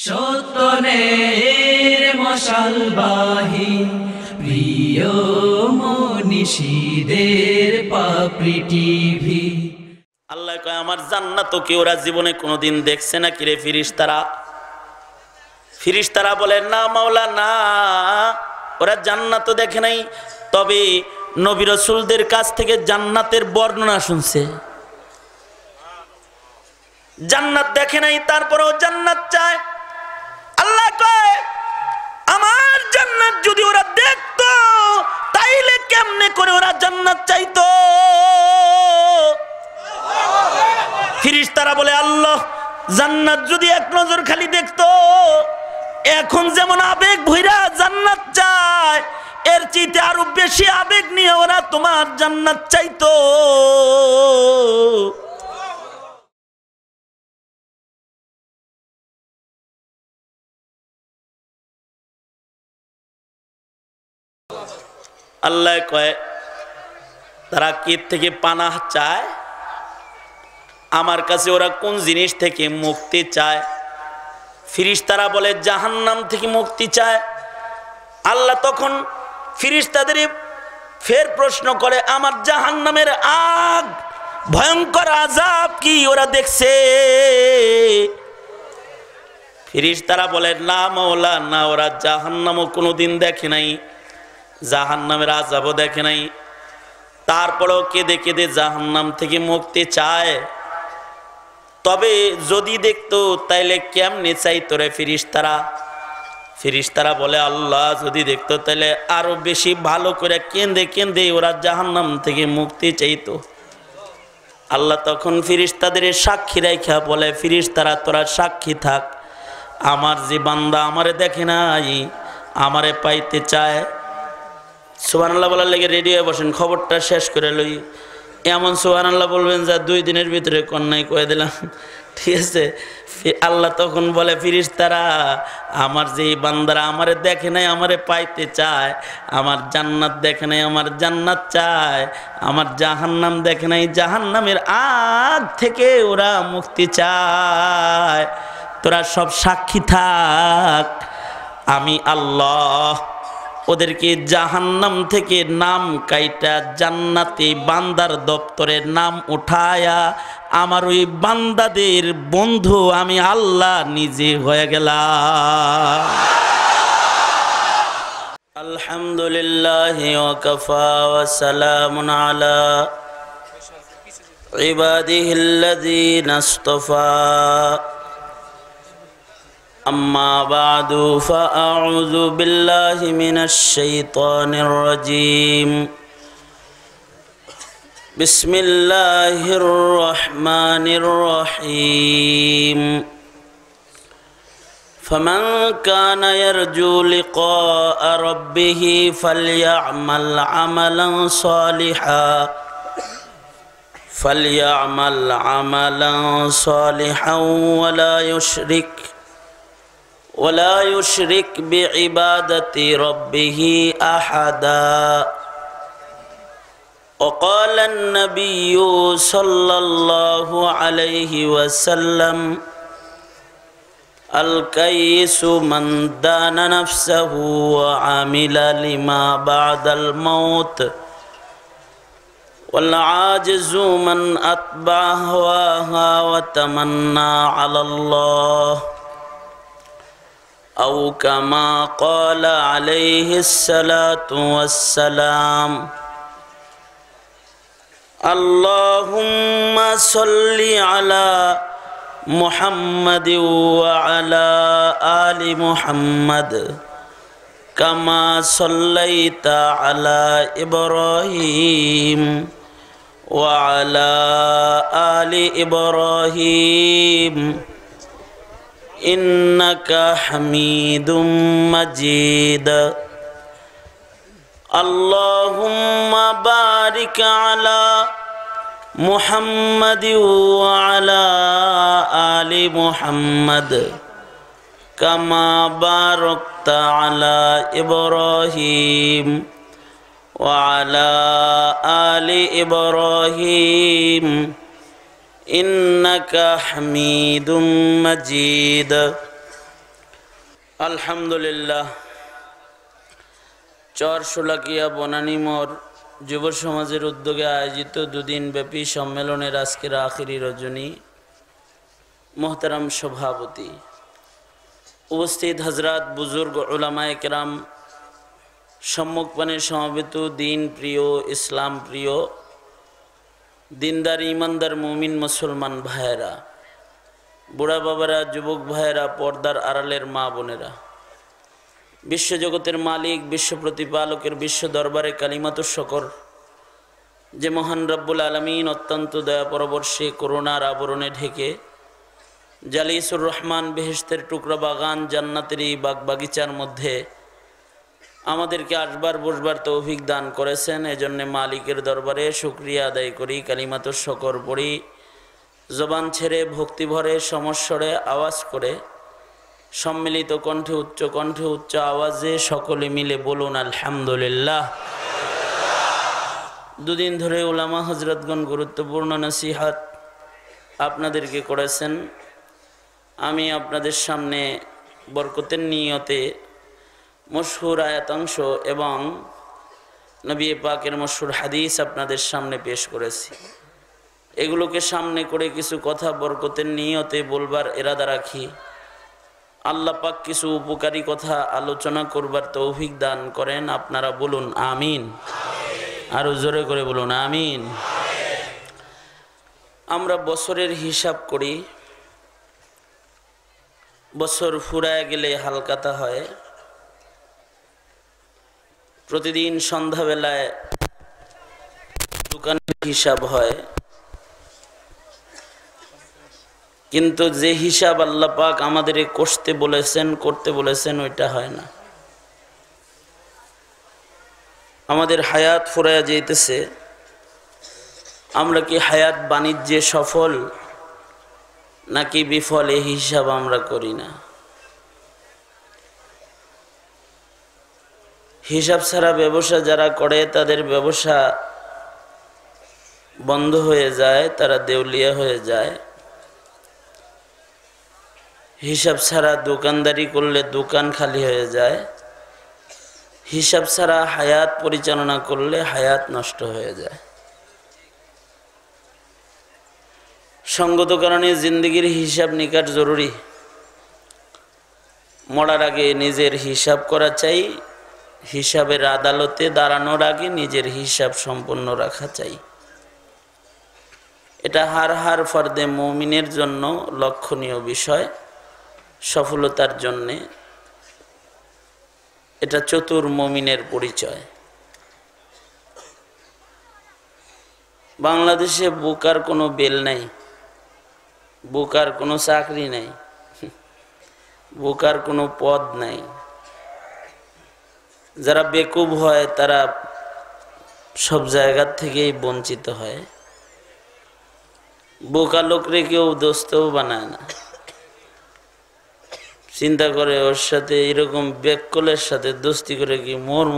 সত্যনের মশালবাহী প্রিয় মনীষীদের পাপড়ি টিভি। আল্লাহ কয় আমার জান্নাত কি ওরা জীবনে কোনোদিন দেখছে না কিরে ফিরিস্তারা? ফিরিস্তারা বলে না মাওলা না, ওরা জান্নাত দেখে নাই, তবে নবী রাসূলদের কাছ থেকে জান্নাতের বর্ণনা শুনছে। জান্নাত দেখে নাই, তারপরেও জান্নাত চায়। আল্লাহ কয় আমার জান্নাত যদি ওরা দেখতো তাইলে কেমনে করে ওরা জান্নাত চাইতো? ফিরিস্তারা বলে আল্লাহ জান্নাত যদি এক নজর খালি দেখতো, এখন যেমন আবেগ ভইরা জান্নাত চায়, এর চাইতে আরো বেশি আবেগ নিয়ে ওরা তোমার জান্নাত চাইতো। আল্লাহ কয় তারা কি থেকে পানাহ চায়? আমার কাছে ওরা কোন জিনিস থেকে মুক্তি চায়? ফিরিস্তারা বলে জাহান্নাম থেকে মুক্তি চায়। আল্লাহ তখন ফিরিস্তাদের ফের প্রশ্ন করে আমার জাহান্নামের আগ ভয়ঙ্কর আযাব কি ওরা দেখছে? ফিরিস্তারা বলে না মাওলা না, ওরা জাহান্নামও কোনোদিন দেখে নাই, জাহান্নামের আযাবও দেখে নাই, তারপরেও কেঁদে কেঁদে জাহান্নাম থেকে মুক্তি চায়। তবে যদি দেখতো তাইলে কেমনে চাইতো রে ফিরিস্তারা? ফিরিস্তারা বলে আল্লাহ যদি দেখতো তাইলে আরো বেশি ভালো করে কেঁদে কেঁদে ওরা জাহান্নাম থেকে মুক্তি চাইতো। আল্লাহ তখন ফিরিস্তাদের সাক্ষী রাখা বলে ফিরিস্তারা তোরা সাক্ষী থাক, আমার যে বান্দা আমারে দেখে নাই, আমারে পাইতে চায়। সুবহানাল্লাহ বলার লেগে রেডি হয়ে বসেন, খবরটা শেষ করে লই। এমন সুবহানাল্লাহ বলবেন যা 2 দিনের ভিতরে কন্যায় কয়ে দিলাম, ঠিক আছে? আল্লাহ তখন বলে ফিরিস্তারা আমার যে বান্দারা আমারে দেখে নাই, আমারে পাইতে চায়, আমার জান্নাত দেখে নাই, আমার জান্নাত চায়, আমার জাহান্নাম দেখে নাই, জাহান্নামের আগ থেকে ওরা মুক্তি চায়, তোরা সব সাক্ষী থাক। আমি আল্লাহ ওদেরকে জাহান্নাম থেকে নাম কাইটা জান্নাতে বান্দার দপ্তরে নাম উঠায়া আমার ওই বান্দাদের বন্ধু আমি আল্লাহ নিজে হয়ে গেলাম। আলহামদুলিল্লাহ ওয়া কাফা ওয়া সালামুন আলা ইবাদিহিল্লাযীনা ইসতাফা। أما بعد فأعوذ بالله من الشيطان الرجيم. بسم الله الرحمن الرحيم. فمن كان يرجو لقاء ربه فليعمل عملا صالحا ولا يشرك بعبادة ربه أحدا. وقال النبي صلى الله عليه وسلم الكيس من دان نفسه وعمل لما بعد الموت والعاجز من أتبع هواها وتمنى على الله أو كما قال عليه الصلاة والسلام. اللهم صل على محمد وعلى آل محمد كما صليت على إبراهيم وعلى آل إبراهيم إنك حميد مجيد. اللهم بارك على محمد وعلى آل محمد كما باركت على إبراهيم وعلى آل إبراهيم إنك حميد مجيد. আলহামদুলিল্লাহ চর শোলাকিয়া বনানী মোড় যুব সমাজের উদ্যোগে আয়োজিত দুদিনব্যাপী সম্মেলনের আজকের আখিরি রজনী মোহতারাম সভাপতি উপস্থিত হজরত বুজুর্গ উলামায়ে কেরাম সম্মুখপানে সমবেত দিন প্রিয় ইসলাম প্রিয় দিনদার ইমানদার মুমিন মুসলমান ভাইয়েরা বুড়া বাবারা যুবক ভাইয়েরা পর্দার আড়ালের মা বোনেরা বিশ্বজগতের মালিক বিশ্ব প্রতিপালকের বিশ্ব দরবারে কালিমাতুশ শকর যে মহান রব্বুল আলামিন অত্যন্ত দয়া পরবর্ষে করুণার আবরণে ঢেকে জালিসুর রহমান বেহেশতের টুকরা বাগান জান্নাতের এই বাগবাগিচার মধ্যে আমাদেরকে আসবার বসবার তৌফিক দান করেছেন। এজন্য মালিকের দরবারে শুকরিয়া আদায় করি, কালিমাতুশ শকর পড়ি, জবান ছেড়ে ভক্তি ভরে সমস্বরে আওয়াজ করে সম্মিলিত কণ্ঠে উচ্চ আওয়াজে সকলে মিলে বলুন আলহামদুলিল্লাহ। দুদিন ধরে উলামা হজরতগণ গুরুত্বপূর্ণ নসিহত আপনাদেরকে করেছেন। আমি আপনাদের সামনে বরকতের নিয়তে মশহুর আয়াতাংশ এবং নবী পাকের মশহুর হাদিস আপনাদের সামনে পেশ করেছি। এগুলোকে সামনে করে কিছু কথা বরকতের নিয়তে বলবার ইরাদা রাখি। আল্লাহ পাক কিছু উপকারী কথা আলোচনা করবার তৌফিক দান করেন। আপনারা বলুন আমিন। আরো জোরে করে বলুন আমিন। আমরা বছরের হিসাব করি, বছর ফুরায় গেলে হালকাতা হয়। প্রতিদিন সন্ধ্যাবেলায় দোকানের হিসাব হয়, কিন্তু যে হিসাব আল্লাহ পাক আমাদের করতে বলেছেন ওইটা হয় না। আমাদের হায়াত ফুরায়া যাইতেছে, আমরা কি হায়াত বাণিজ্যে সফল নাকি বিফল এই হিসাব আমরা করি না। হিসাব ছাড়া ব্যবসা যারা করে তাদের ব্যবসা বন্ধ হয়ে যায়, তারা দেউলিয়া হয়ে যায়। হিসাব ছাড়া দোকানদারি করলে দোকান খালি হয়ে যায়। হিসাব ছাড়া হায়াত পরিচালনা করলে হায়াত নষ্ট হয়ে যায়। সঙ্গত কারণে জিন্দগির হিসাব নিকাট জরুরি। মরার আগে নিজের হিসাব করা চাই, হিসাবের আদালতে দাঁড়ানোর আগে নিজের হিসাব সম্পন্ন রাখা চাই। এটা হার ফর্দে মুমিনের জন্য লক্ষণীয় বিষয়। সফলতার জন্যে এটা চতুর মুমিনের পরিচয়। বাংলাদেশে বোকার কোনো বেল নাই, বোকার কোনো চাকরি নাই, বোকার কোনো পদ নাই। যারা বেকুব হয় তারা সব জায়গা থেকেই বঞ্চিত হয়। বোকা লোকরে কেউ দোস্তও বানায় না। চিন্তা করে ওর সাথে এরকম বেকলের সাথে দোস্তি করে কি মর্ম।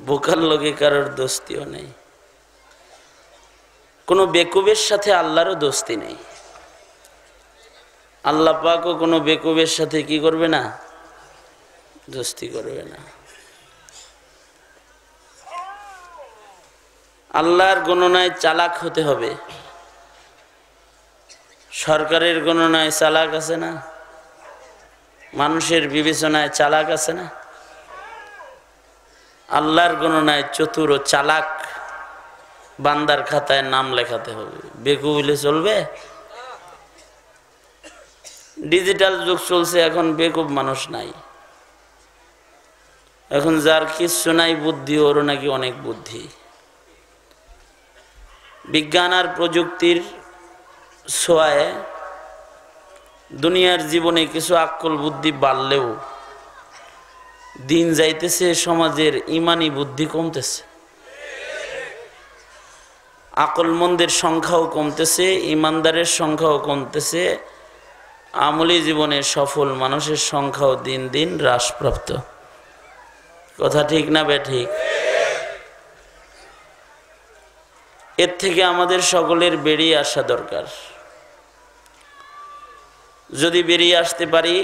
বোকার লোকে কারোর দোস্তিও নেই। কোনো বেকুবের সাথে আল্লাহরও দোস্তি নেই। আল্লাহ পাকও কোনো বেকুবের সাথে কি করবে না, দোস্তি করবে না। আল্লাহর গণনায় চালাক হতে হবে। সরকারের গণনায় চালাক আছে না, মানুষের বিবেচনায় চালাক আছে না। আল্লাহর গণনায় চতুর ও চালাক বান্দার খাতায় নাম লেখাতে হবে। বেকুব হইলে চলবে? ডিজিটাল যুগ চলছে, এখন বেকুব মানুষ নাই। এখন যার কিচ্ছু নাই বুদ্ধি, ওর নাকি অনেক বুদ্ধি। বিজ্ঞান আর প্রযুক্তির ছোঁয়ায় দুনিয়ার জীবনে কিছু আক্কল বুদ্ধি বাড়লেও দিন যাইতেছে সমাজের ইমানি বুদ্ধি কমতেছে। আকলমন্দের সংখ্যাও কমতেছে, ইমানদারের সংখ্যাও কমতেছে। আমলি জীবনে সফল মানুষের সংখ্যাও দিন দিন হ্রাসপ্রাপ্ত। কথা ঠিক না বেঠিক? এর থেকে আমাদের সকলের বেরিয়ে আসা দরকার। যদি বেরিয়ে আসতে পারি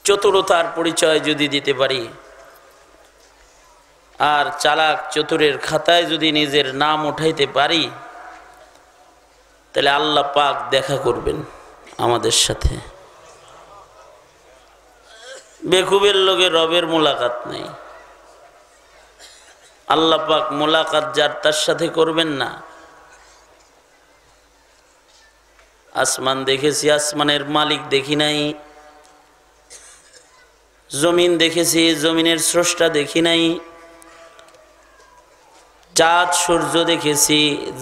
চতুরতার পরিচয় যদি দিতে পারি, আর চালাক চতুরের খাতায় যদি নিজের নাম উঠাইতে পারি, তাহলে আল্লাহ পাক দেখা করবেন আমাদের সাথে। বেকুবের লোকে রবের মোলাকাত নেই। আল্লাহ পাক মোলাকাত যার তার সাথে করবেন না। আসমান দেখেছি, আসমানের মালিক দেখি নাই। জমিন দেখেছি, জমিনের স্রষ্টা দেখি নাই। চাঁদ সূর্য দেখেছি,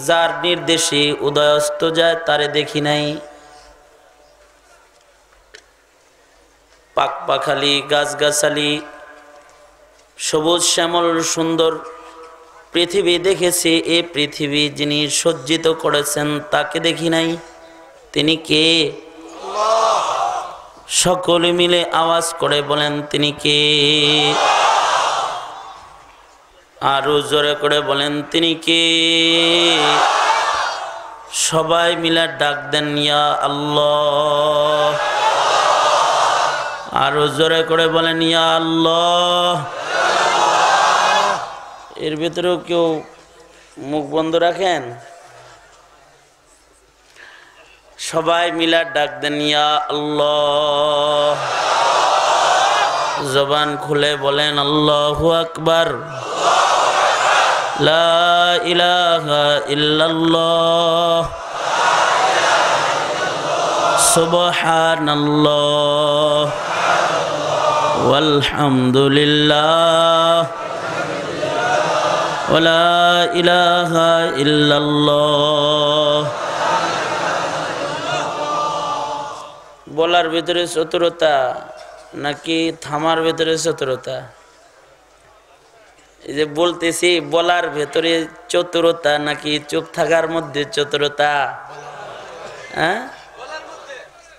যার নির্দেশে উদয় অস্ত যায় তারে দেখি নাই। পাকপাখালি, গাছগাছালি, সবুজ শ্যামল সুন্দর পৃথিবী দেখেছি। এই পৃথিবী যিনি সজ্জিত করেছেন তাকে দেখি নাই। তিনি কে? সকলে মিলে আওয়াজ করে বলেন, তিনি কে? আরো জোরে করে বলেন, তিনি কে? সবাই মিলে ডাক দেন, ইয়া আল্লাহ। আরো জোরে করে বলেন, ইয়া আল্লাহ। এর ভিতরেও কেউ মুখ বন্ধ রাখেন? সবাই মিলে ডাক দেন, ইয়া আল্লাহ। জবান খুলে বলেন, আল্লাহু আকবার, লা ইলাহা ইল্লাল্লাহ, সুবহানাল্লাহ, ওয়ালহামদুলিল্লাহ, ওয়ালা ইলাহা ইল্লাল্লাহ। বলার ভিতরে চতুরতা নাকি থামার ভিতরে চতুরতা? এই যে বলতেছি, বলার ভেতরে চতুরতা নাকি চুপ থাকার মধ্যে চতুরতা? হ্যাঁ,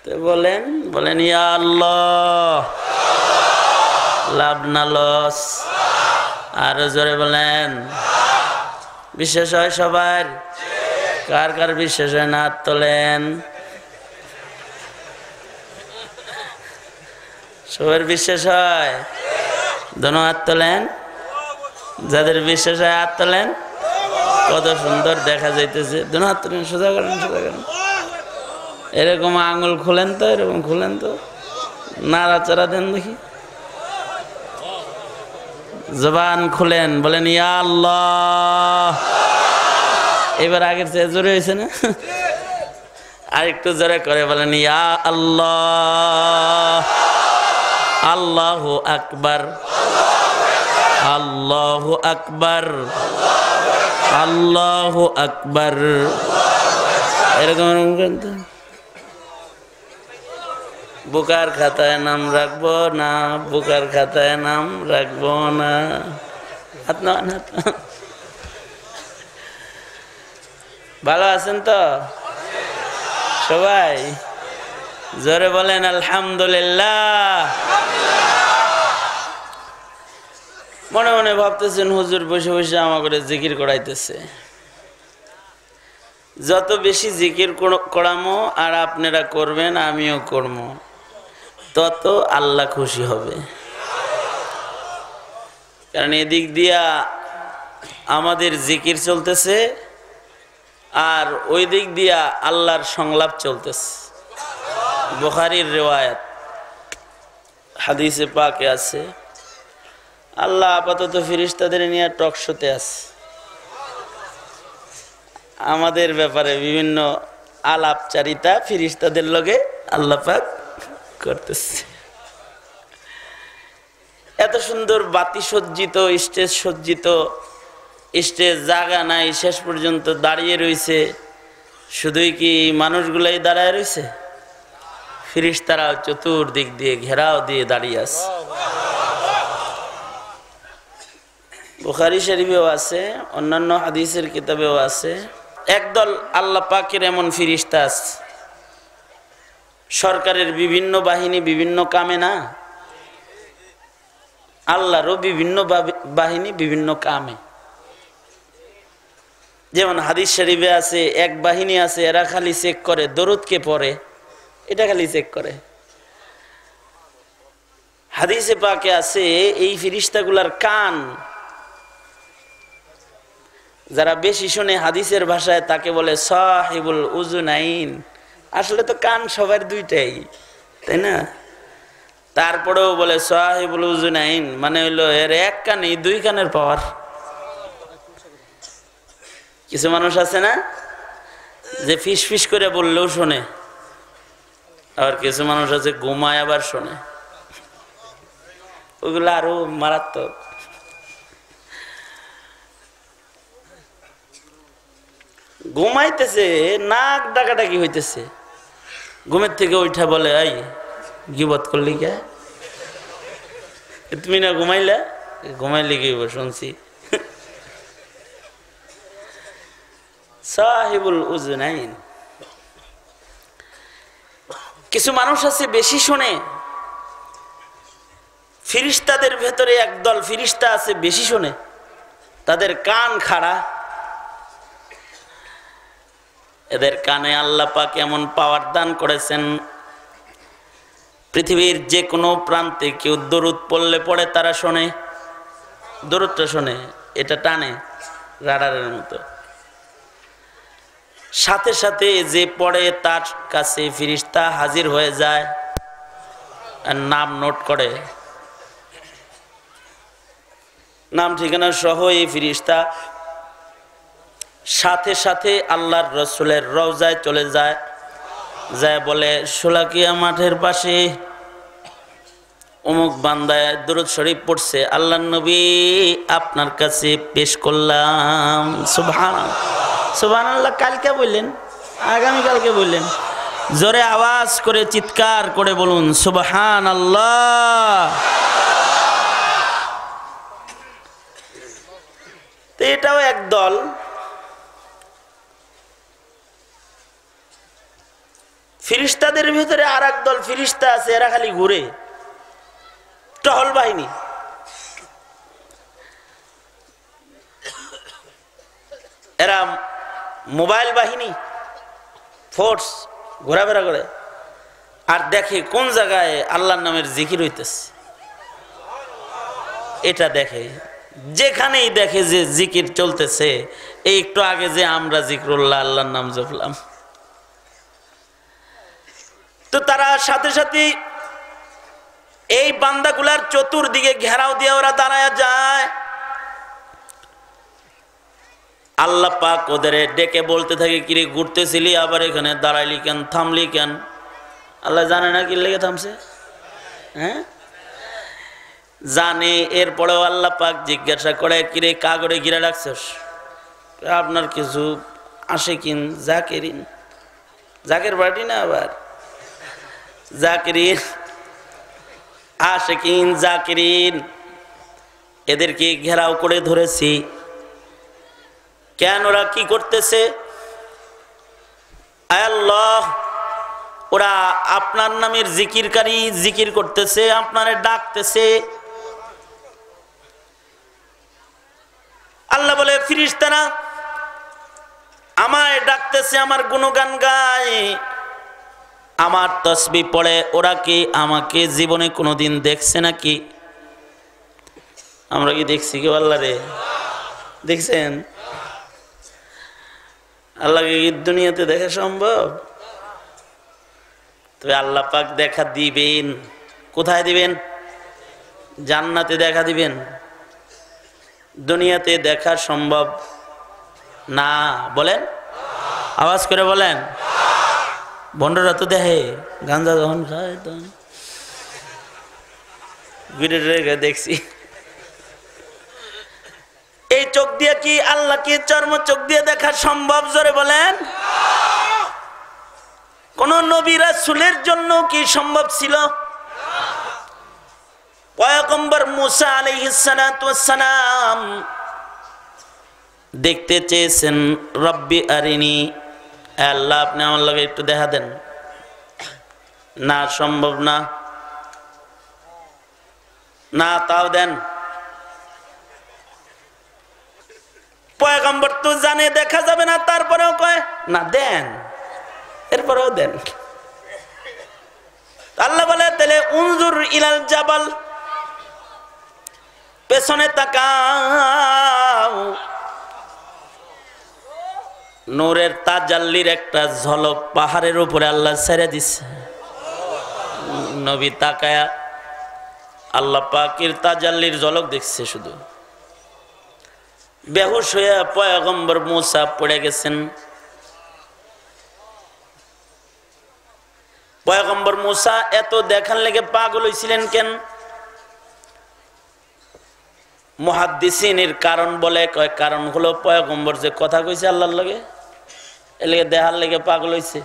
তো বলেন, বলেন ইয়া আল্লাহ। লাভ না লস? আর জোরে বলেন। বিশ্বাস হয় সবার? কার কার বিশ্বাস হয় না? হাত তোলেন। সবার বিশ্বাস হয়? দোনো হাত তোলেন। যাদের বিশ্বাস হয় হাত তোলেন। কত সুন্দর দেখা যাইতেছে। দোনো হাত তোলেন, সোজা করেন, সোজা করেন। এরকম আঙুল খুলেন তো, এরকম খুলেন তো, নাড়াচাড়া দেন দেখি। জবান খুলেন, বলেন ইয়া আল্লাহ। এবার আগের চেয়ে জোরে হয়েছে না? আরেকটু জোরে করে বলেন, ইয়া আল্লাহ। আল্লাহু আকবার, আল্লাহু আকবার, আল্লাহু আকবার। এরকম তো বুকার খাতায় নাম রাখবো না, বুকার খাতায় নাম রাখবো না। ভালো আছেন তো সবাই? জোরে বলেন আলহামদুলিল্লাহ। মনে মনে ভাবতেছেন, হুজুর বসে বসে আমাকে জিকির করাইতেছে। যত বেশি জিকির করামো আর আপনারা করবেন, আমিও করবো, তত আল্লাহ খুশি হবে। কারণ এদিক দিয়া আমাদের জিকির চলতেছে, আর ওই দিক দিয়া আল্লাহর সংলাপ চলতেছে। বুখারীর রিওয়ায়াত, হাদিসে পাকে আছে, আল্লাহ আপাতত ফেরেশতাদের নিয়ে টক শোতে আছে। আমাদের ব্যাপারে বিভিন্ন আলাপচারিতা ফেরেশতাদের লগে আল্লাহ পাক করতেছে। এত সুন্দর বাতি সজ্জিত, স্টেজ সজ্জিত, স্টেজ জায়গা নাই, শেষ পর্যন্ত দাঁড়িয়ে রয়েছে। শুধুই কি মানুষগুলাই দাঁড়ায় রয়েছে? ফেরেশতারাও চতুর্দিক দিয়ে ঘেরাও দিয়ে দাঁড়িয়ে আছে। বুখারী শরীফেও আছে, অন্যান্য হাদিসের কিতাবেও আছে। একদল আল্লাহ পাকের এমন ফেরেশতা আছে, সরকারের বিভিন্ন বাহিনী বিভিন্ন কামে না, আল্লাহরও বিভিন্ন বাহিনী বিভিন্ন কামে। যেমন হাদিস শরীফে আছে, এক বাহিনী আছে, এরা খালি চেক করে দরুদ কে পড়ে, এটা খালি চেক করে। হাদিসে পাকে আছে এই ফেরেশতাগুলার কান, যারা বেশি শুনে হাদিসের ভাষায় তাকে বলে সাহিবুল উযুনাইন। আসলে তো কান সবার দুইটাই, তাই না? তারপরেও বলে সাহিবুল উযুনাইন, মানে হইলো এর এক কানে দুই কানের পাওয়ার। কিছু মানুষ আছে না যে ফিস ফিস করে বললেও শোনে, আবার কিছু মানুষ আছে ঘুমায় আবার শোনে, ওগুলো আরো মারাত্মক। ঘুমাইতেছে, নাক ডাকাডাকি হইতেছে, ঘুমের থেকে ওইটা বলে এই গিবত করলি কে, তুমি না ঘুমাইলা? ঘুমাইলে গিয়ে শুনছি। সাহিবুল উযুনাইন। কিছু মানুষ আছে বেশি শোনে, ফিরিস্তাদের ভেতরে একদল ফিরিস্তা আছে বেশি শোনে, তাদের কান খাড়া। এদের কানে আল্লাহ পাক এমন পাওয়ার দান করেছেন, পৃথিবীর যে কোনো প্রান্তে কেউ দরুদ পড়লে পড়ে তারা শোনে, দরুদটা শোনে, এটা টানে রাডারের মতো। সাথে সাথে যে পড়ে তার কাছে ফেরেশতা হাজির হয়ে যায় আর নাম নোট করে, নাম ঠিকানা সহ এই ফেরেশতা সাথে সাথে আল্লাহর রাসূলের রওজায় চলে যায়, যায় বলে শোলাকিয়া মাঠের পাশে অমুক বান্দায় দরুদ শরীফ পড়ছে, আল্লাহর নবী আপনার কাছে পেশ করলাম। সুবহানাল্লাহ, সুবহানাল্লাহ। কালকে বললেন, আগামী কালকে বললেন, জোরে আওয়াজ করে চিৎকার করে বলুন সুবহানাল্লাহ। তো এটাও এক দল। ফিরিস্তাদের ভিতরে আর এক দল ফিরিস্তা আছে, এরা খালি ঘুরে, টহল বাহিনী। এরা মোবাইল বাহিনী, ফোর্স, ঘোরাফেরা করে আর দেখে কোন জায়গায় আল্লাহর নামের জিকির হইতেছে, এটা দেখে। যেখানেই দেখে যে জিকির চলতেছে, এই একটু আগে যে আমরা জিকরুল্লাহ আল্লাহর নাম জপলাম, তো তারা সাথে সাথে এই বান্দাগুলার চতুর্দিকে ঘেরাও দিয়ে ওরা দাঁড়ায় যায়। আল্লাহ পাক ওদের ডেকে বলতে থাকে, কিরে ঘুরতেছিলি আবার এখানে দাঁড়াইলি কেন, থামলি কেন? আল্লাহ জানে না কি লেগে থামছে, হ্যাঁ জানে। এরপরেও আল্লাহ পাক জিজ্ঞাসা করে, কিরে কাগরে ঘিরে রাখছস? আপনার কিছু আশিকিন জাকিরিন, জাকের বাড়ি না আবার জাকিরিন, আশিকিন জাকিরিন, এদেরকে ঘেরাও করে ধরেছি। কেন? ওরা কি করতেছে? আল্লাহ, ওরা আপনার নামের জিকিরকারী, জিকির করতেছে, আপনারে ডাকতেছে। আল্লাহ বলে, ফিরিস্তারা আমায় ডাকতেছে, আমার গুণগান গায়, আমার তসবিহ পড়ে। ওরা কি আমাকে জীবনে কোনোদিন দেখছে নাকি? আমরা কি দেখছি কেউ আল্লাহ রে? দেখছেন? আল্লাহকে কি দুনিয়াতে দেখা সম্ভব? তবে আল্লাহ পাক দেখা দিবেন। কোথায় দিবেন? জান্নাতে দেখা দিবেন। দুনিয়াতে দেখা সম্ভব না, বলেন, আওয়াজ করে বলেন। ভণ্ডরা তো দেখে, গাঞ্জা যখন খায় তখন দেখছি। এই চোখ দিয়ে কি আল্লাহকে চর্ম চোখ দিয়ে দেখা সম্ভব? জোরে বলেন। কোন নবী রাসূলের জন্য কি সম্ভব ছিল? পয়গম্বর মুসা আলাইহিস সালাতু ওয়াস সালাম দেখতে চেয়েছেন, রব্বি আরিনি, আল্লাহ আপনি আমার লগে একটু দেখা দেন। না, সম্ভব না। না, তাও দেন। পয়গম্বর তো জানে দেখা যাবে না, তারপরেও কয় না দেন, এরপরেও দেন। আল্লাহ বলে, তাহলে উনজুর ইলাল জাবাল, পেছনে তাকাও, নূরের তাজাল্লির একটা ঝলক পাহাড়ের উপরে আল্লাহ ছেড়ে দিছে। নবী তাকায়া আল্লাহ পাকের তাজাল্লির ঝলক দেখছে। শুধু বেহুশ হয়ে পয়গম্বর মুসা পড়ে গেছেন। পয়গম্বর মুসা এত দেখার লেগে পাগল হইছিলেন কেন? মুহাদ্দিসিনের কারণ বলে, কয় কারণ হলো পয়গম্বর যে কথা কইছে আল্লাহর লগে, এর লেগে দেখার লেগে পাগল হইছে।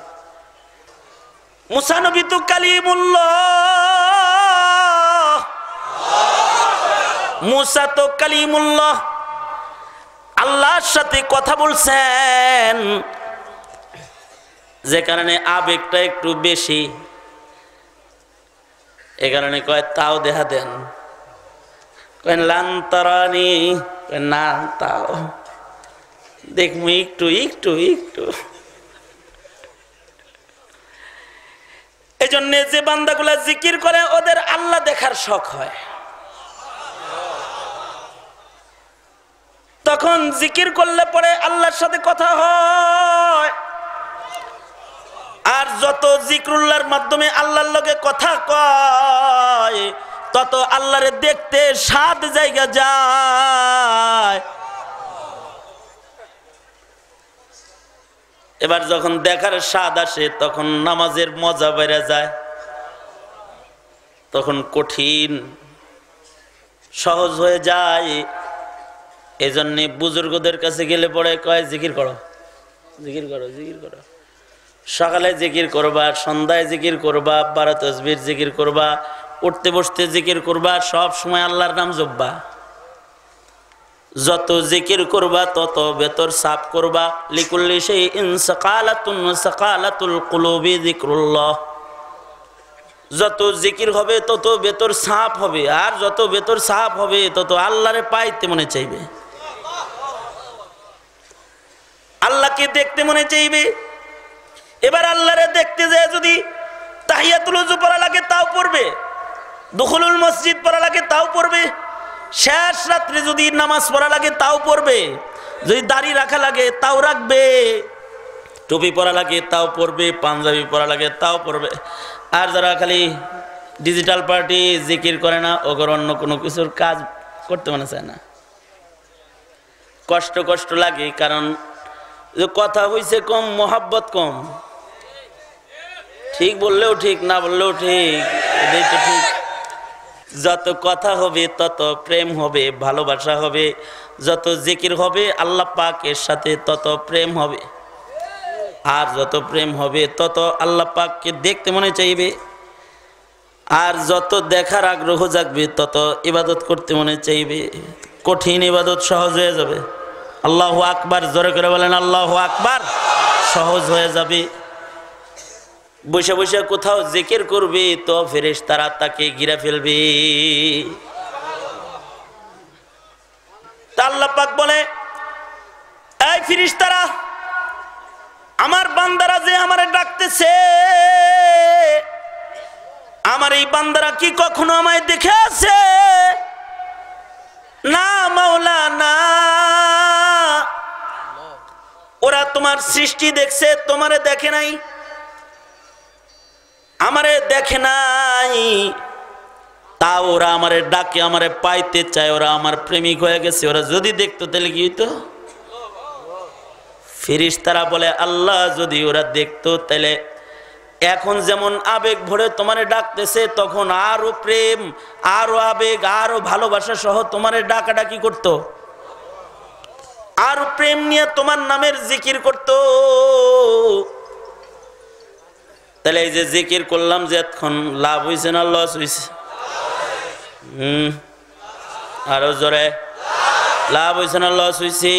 মুসা নবী তো কালিমুল্লাহ, মুসা তো কালিমুল্লাহ, আল্লাহর সাথে কথা বলছেন, যে কারণে আবেগটা একটু বেশি। এ কারণে কয় তাও দেখা দেন। কয় লান্তারানি, না তাও দেখবো একটু একটু একটু। এই জন্য যে বান্দাগুলা জিকির করে ওদের আল্লাহ দেখার শখ হয়। তখন জিকির করলে পরে আল্লাহর সাথে কথা হয়। আর যত জিকরুল্লাহর মাধ্যমে আল্লাহর লগে কথা কয় তত আল্লাহরে দেখতে সাত জায়গা যায়। এবার যখন দেখার স্বাদ আসে তখন নামাজের মজা বেড়ে যায়, তখন কঠিন সহজ হয়ে যায়। এজন্য বুজুর্গদের কাছে গেলে পরে কয় জিকির করো, জিকির করো, জিকির করো। সকালে জিকির করবা, সন্ধ্যায় জিকির করবা, 12 তাসবিহ জিকির করবা, উঠতে বসতে জিকির করবা, সব সময় আল্লাহর নাম জপবা। যত জিকির করবা তত ভেতর সাফ করবা। লিকুল্লি শাইইন সাকালাতুন সাকালাতুল কুলুবি যিকরুল্লাহ। যত জিকির হবে তত ভেতর সাফ হবে, আর যত ভেতর সাফ হবে তত আল্লাহরে পাইতে মনে চাইবে, আল্লাহকে দেখতে মনে চাইবে। এবার আল্লাহরে দেখতে যায় যদি তাহিয়াতুল ওযু পড়া লাগে তাও পড়বে, দুখুলুল মসজিদ পড়া লাগে তাও পড়বে, শেষ রাত্রে যদি নামাজ পড়া লাগে তাও পড়বে, যদি দাড়ি রাখা লাগে তাও রাখবে, টুপি পরা লাগে তাও পড়বে, পাঞ্জাবি পরা লাগে তাও পড়বে। আর যারা খালি ডিজিটাল পার্টি জিকির করে না, ওগর অন্য কোনো কিছুর কাজ করতে মনে চায় না, কষ্ট কষ্ট লাগে। কারণ কথা হইছে কম, মোহাব্বত কম। ঠিক বললেও ঠিক, না বললেও ঠিক, এটাই তো ঠিক। যত কথা হবে তত প্রেম হবে, ভালোবাসা হবে। যত জিকির হবে আল্লাহ পাকের সাথে তত প্রেম হবে। আর যত প্রেম হবে তত আল্লাহ পাককে দেখতে মনে চাইবে। আর যত দেখার আগ্রহ জাগবে তত ইবাদত করতে মনে চাইবে। কঠিন ইবাদত সহজ হয়ে যাবে। আল্লাহু আকবার, জোরে করে বলেন আল্লাহু আকবার। সহজ হয়ে যাবে। বসে বসে কোথাও জিকির করবে তো ফেরেশতারা তাকে ঘিরে ফেলবে। তা আল্লাহ পাক বলে, এই ফেরেশতারা, আমার বান্দারা যে আমারে ডাকতেছে, আমার এই বান্দারা কি কখনো আমায় দেখে আছে? না মাওলা, না। ওরা তোমার সৃষ্টি দেখছে, তোমারে দেখে নাই, আমারে দেখে নাই। তা ওরা আমারে ডাকে, আমারে পাইতে চায়, ওরা আমার প্রেমিক হয়ে গেছে। ওরা যদি দেখতো তাহলে কি হইতো? ফেরেশতারা বলে, আল্লাহ যদি ওরা দেখতো তাহলে এখন যেমন আবেগ ভরে তোমারে ডাকতেছে, তখন আরো প্রেম, আরো আবেগ, আরো ভালোবাসা সহ তোমারে ডাকাডাকি করতো, আরো প্রেম নিয়ে তোমার নামের জিকির করতো। তাহলে এই যে জিকির করলাম, যে এখন লাভ হয়েছে না লস হয়েছে? আরো জোরে, লাভ হয়েছে না লস হয়েছে?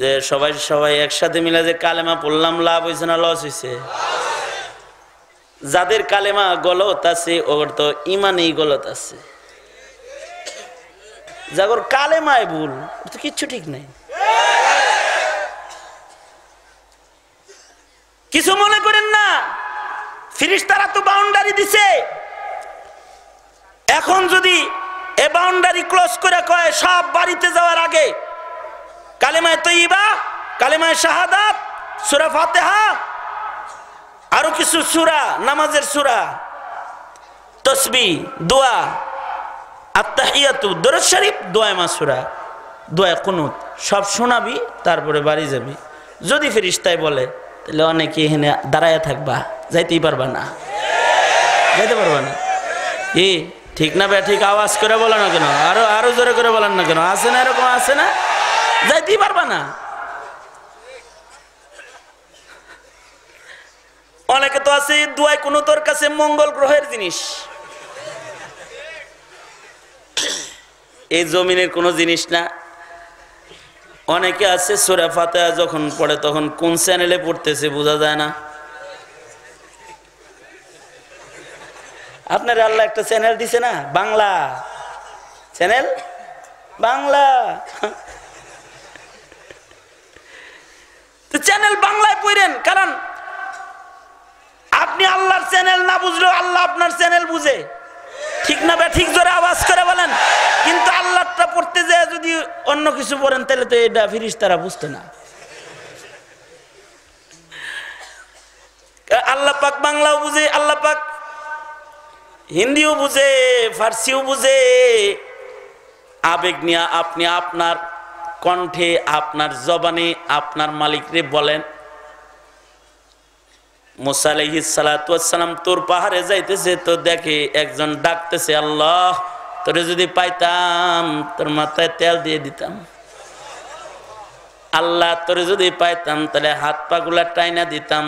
যে সবাই সবাই একসাথে মিলে যে কালেমা পড়লাম, লাভ হয়েছে না লস হয়েছে? যাদের কালেমা গলত আছে ওর তো ইমানেই গলত আছে, যাগর কালেমায় ভুল, তো কিচ্ছু ঠিক নাই। কিছু মনে করেন না, ফেরেশতারা তো বাউন্ডারি দিছে। এখন যদি এ বাউন্ডারি ক্লোজ করে কয় সব বাড়িতে যাওয়ার আগে কালেমায়ে তয়্যিবা, কালেমায়ে শাহাদাত, সূরা ফাতিহা, আরো কিছু সূরা, নামাজের সূরা, তাসবিহ, দোয়া, আত-তাহিয়াতু, দরুদ শরীফ, দোয়া মাসুরা, দোয়া কুনুত সব শোনাবি, তারপরে বাড়ি যাবি। যদি ফেরেশতায় বলে তাহলে অনেকে এখানে দাঁড়ায় থাকবা, যাইতেই পারবা না, যাইতে পারবা না। কি ঠিক না বে ঠিক? আওয়াজ করে বলো না কেন? আরো জোরে করে বলেন না কেন? আছে না এরকম? আছে না? যাইতেই পারবা না। অনেকে তো আছে দোয়ায় কোনো তোর কাছে মঙ্গল গ্রহের জিনিস, এই জমিনের কোনো জিনিস না। অনেকে আছে সূরা ফাতিহা যখন পড়ে তখন কোন চ্যানেলে পড়তেছে বোঝা যায় না। আপনার আল্লাহ একটা চ্যানেল দিছে না, বাংলা চ্যানেল, বাংলা তো চ্যানেল বাংলায় পড়েন, কারণ আপনি আল্লাহর চ্যানেল না বুঝলেও আল্লাহ আপনার চ্যানেল বুঝে। ঠিক না? ঠিক জোরে আওয়াজ করে বলেন। কিন্তু আল্লাহটা পড়তে যায় যদি অন্য কিছু পড়েন তাহলে তো এটা ফেরেশতারা বুঝতো না। আল্লাহ পাক বাংলাও বুঝে, আল্লাহ পাক হিন্দিও বুঝে, ফার্সিও বুঝে। আবেগ নিয়ে আপনি আপনার কণ্ঠে, আপনার জবানে আপনার মালিকরে বলেন। মুসা আলাইহিস সালাতু ওয়াস সালাম তোর পাহাড়ে যাইতেছে, তো দেখে একজন ডাকতেছে, আল্লাহ তোরে যদি পাইতাম তোর মাথায় তেল দিয়ে দিতাম, আল্লাহ তোরে যদি পাইতাম তাহলে হাত পা গুলা টাইনা দিতাম,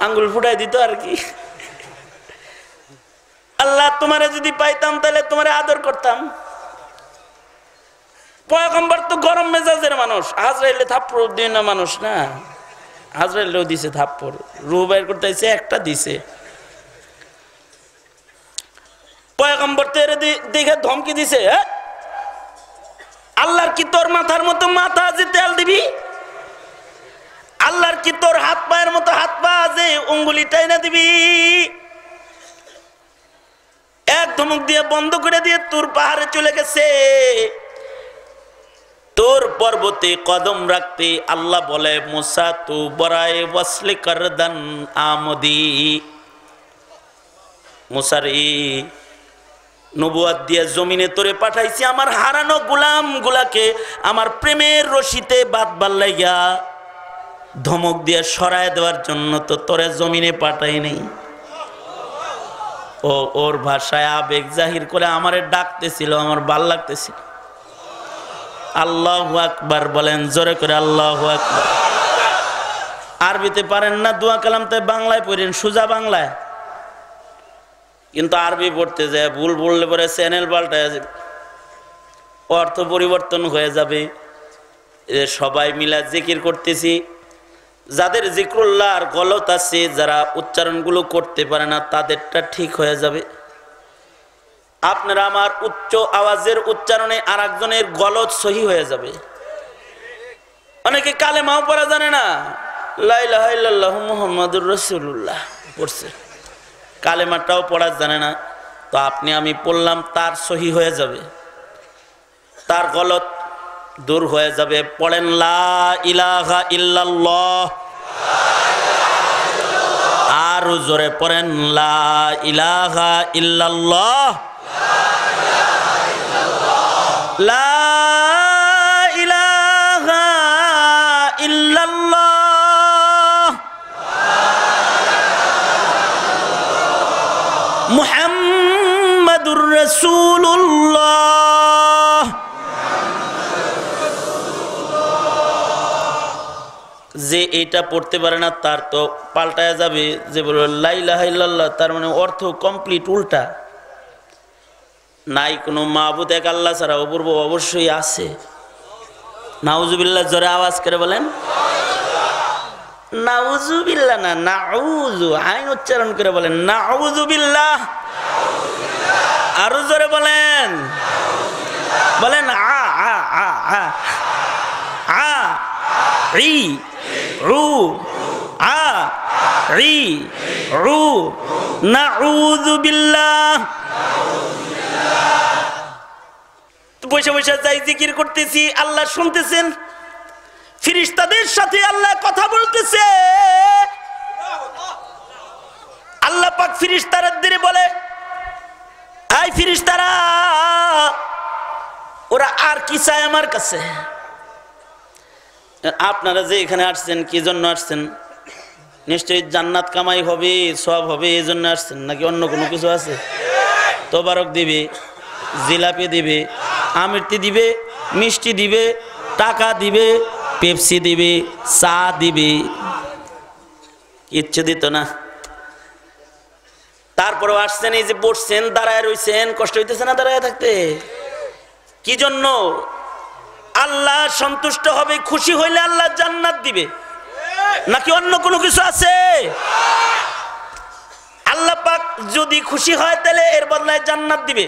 আঙ্গুল ফুটাই দিত আর কি। আল্লাহ তোমারে যদি পাইতাম তাহলে তোমারে আদর করতাম। পয়গম্বর তো গরম মেজাজের মানুষ, আজরাইলে থাপ্পড় দিয়ে না মানুষ না, আজরাইলেও দিছে থাপ্পড়, রূহ বাইর করতে হয়েছে একটা দিছে। পয়গম্বর তো এর দেখে ধমকি দিছে, আল্লাহর কি তোর মাথার মতো মাথা যে তেল দিবি? আল্লাহর কি তোর হাত পায়ের মতো হাত পা যে উঙ্গুলি টাইনা দিবি? এক ধমক দিয়ে বন্ধ করে দিয়ে তোর পাহাড়ে চলে গেছে। তোর পর্বতে কদম রাখতে আল্লাহ বলে, মুসা তু বরায়ে ওয়াসলি করদান আমদি, মুসারি নবুয়ত দিয়ে জমিনে তোরে পাঠাইছি আমার হারানো গোলাম গুলাকে আমার প্রেমের রশিতে বাঁধবার লাইগা, ধমক দিয়ে সরায় দেওয়ার জন্য তো তোরে জমিনে পাঠাই নেই। ও ওর ভাষায় আবেগ জাহির করে আমারে ডাকতেছিল, আমার ভাল লাগতেছিল। আল্লাহু আকবার বলেন জোরে করে, আল্লাহু আকবার। আরবিতে পারেন না দোয়া কালাম, তাই বাংলায় পড়েন, সোজা বাংলায়। কিন্তু আরবি পড়তে যায় ভুল বললে পরে চ্যানেল পাল্টায় যাবে, অর্থ পরিবর্তন হয়ে যাবে। সবাই মিলা জিকির করতেছি, যাদের জিক্রুল্লাহর গলত আছে, যারা উচ্চারণগুলো করতে পারে না তাদেরটা ঠিক হয়ে যাবে। আপনারা আমার উচ্চ আওয়াজের উচ্চারণে আর একজনের গলত সহি হয়ে যাবে। অনেকে কালেমাও পড়া জানে না, লা ইলাহা ইল্লাল্লাহু মুহাম্মাদুর রাসূলুল্লাহ পড়ছে, কালেমাটাও পড়া জানে না। তো আপনি আমি পড়লাম, তার সহি হয়ে যাবে, তার গলত দূর হয়ে যাবে। পড়েন লা ইলাহা ইল্লাল্লাহ, আর জোরে পড়েন লা ইলাহা ইল্লাল্লাহ, লা ইলাহা ইল্লাল্লাহ, মুহাম্মাদুর রাসূলুল্লাহ। যে এটা পড়তে পারে না তার তো পাল্টায়া যাবে, যে বলল লা ইলাহা ইল্লাল্লাহ, তার মানে অর্থ কমপ্লিট উল্টা। নাই কোনো মাবুদ এক আল্লাহ ছাড়া, অপূর্ব অবশ্যই আছে। নাউজুবিল্লাহ জোরে আওয়াজ করে বলেন, নাউজুবিল্লাহ না নাউজু, আইন উচ্চারণ করে বলেন নাউজুবিল্লাহ। আরো জোরে বলেন, বলেন আ আ আ আ আ ই রু আ ই রু নাউযু বিল্লাহ। বসে বসে যাই জিকির করতেছি, আল্লাহ শুনতেছেন, ফেরেশতাদের সাথে আল্লাহ কথা বলতেছে। আল্লাহ পাক ফেরেশতাদের বলে, এই ফেরেশতারা, ওরা আর কি চায় আমার কাছে? আপনারা যে এখানে আসছেন কি জন্য আসছেন? নিশ্চয়ই জান্নাত কামাই হবে, সওয়াব হবে, এই জন্য আসছেন, নাকি অন্য কোনো কিছু আছে? তোবারক দিবে, জিলাপি দিবে, আমিরতি দিবে, মিষ্টি দিবে, টাকা দিবে, পেপসি দিবে, চা দিবে, কিচ্ছু দিত না। তারপরেও আসছেন, এই যে বসছেন, দাঁড়ায় রইছেন, কষ্ট হইতেছে না দাঁড়ায় থাকতে? কি জন্য? আল্লাহ সন্তুষ্ট হবে, খুশি হইলে আল্লাহ জান্নাত দিবে, নাকি অন্য কোনো কিছু আছে? আল্লাহ পাক যদি খুশি হয় তাহলে এর বদলায় জান্নাত দিবে।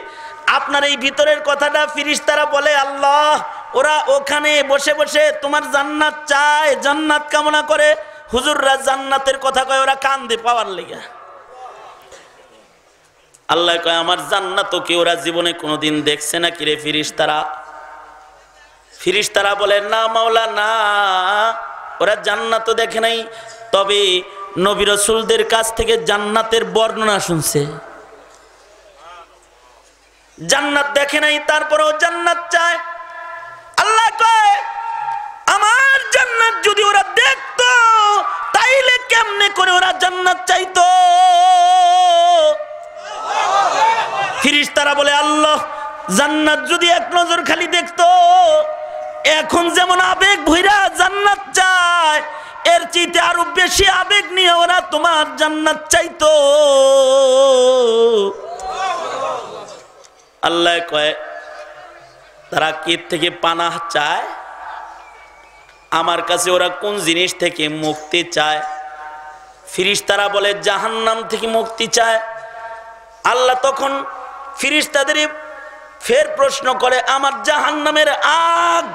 আপনার এই ভিতরের কথাটা ফেরেশতারা বলে, আল্লাহ ওরা ওখানে বসে বসে তোমার জান্নাত চায়, জান্নাত কামনা করে, হুজুররা জান্নাতের কথা কয়, ওরা কান্দে পাওয়ার লেগে। আল্লাহ কয়, আমার জান্নাতও কি ওরা জীবনে কোনোদিন দেখছে না? কিরে ফেরেশতারা? ফেরেশতারা বলে, না মাওলা, না, ওরা জান্নাতও দেখে নাই, তবে নবী রাসূলদের কাছ থেকে জান্নাতের বর্ণনা শুনছে, জান্নাত দেখে নাই, তারপরেও জান্নাত চায়। আল্লাহ কয়, আমার জান্নাত যদি ওরা দেখতো তাইলে কেমনে করে ওরা জান্নাত চাইতো? ফেরেশতারা বলে, আল্লাহ জান্নাত যদি এক নজর খালি দেখতো, এখন যেমন আবেগ ভইরা জান্নাত চায়, এর চাইতে আরো বেশি আবেগ নিয়ে ওরা তোমার জান্নাত চাইতো। আল্লাহ কয়, তারা কি থেকে পানাহ চায়? আমার কাছে ওরা কোন জিনিস থেকে মুক্তি চায়? ফেরেশতারা বলে, জাহান্নাম থেকে মুক্তি চায়। আল্লাহ তখন ফেরেশতাদের ফের প্রশ্ন করে, আমার জাহান্নামের আগ,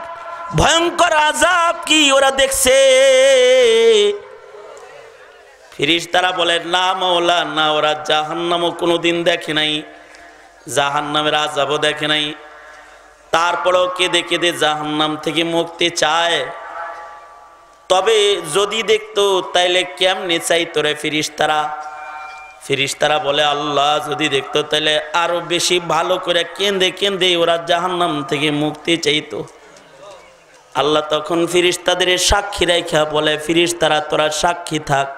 ভয়ঙ্কর আযাব কি ওরা দেখছে? ফেরেশতারা বলে, না মাওলা, না, ওরা জাহান্নামও কোনোদিন দেখে নাই, জাহান্নামের আযাবও দেখে নাই, তারপরেও কেঁদে কেঁদে জাহান্নাম থেকে মুক্তি চায়। তবে যদি দেখতো তাইলে কেমনে চাইতো রে ফেরেশতারা? ফেরেশতারা বলে, আল্লাহ যদি দেখতো তাহলে আরো বেশি ভালো করে কেঁদে কেঁদে ওরা জাহান্নাম থেকে মুক্তি চাইতো। আল্লাহ তখন ফেরেশতাদের সাক্ষী রাখা বলে, ফেরেশতারা তোরা সাক্ষী থাক,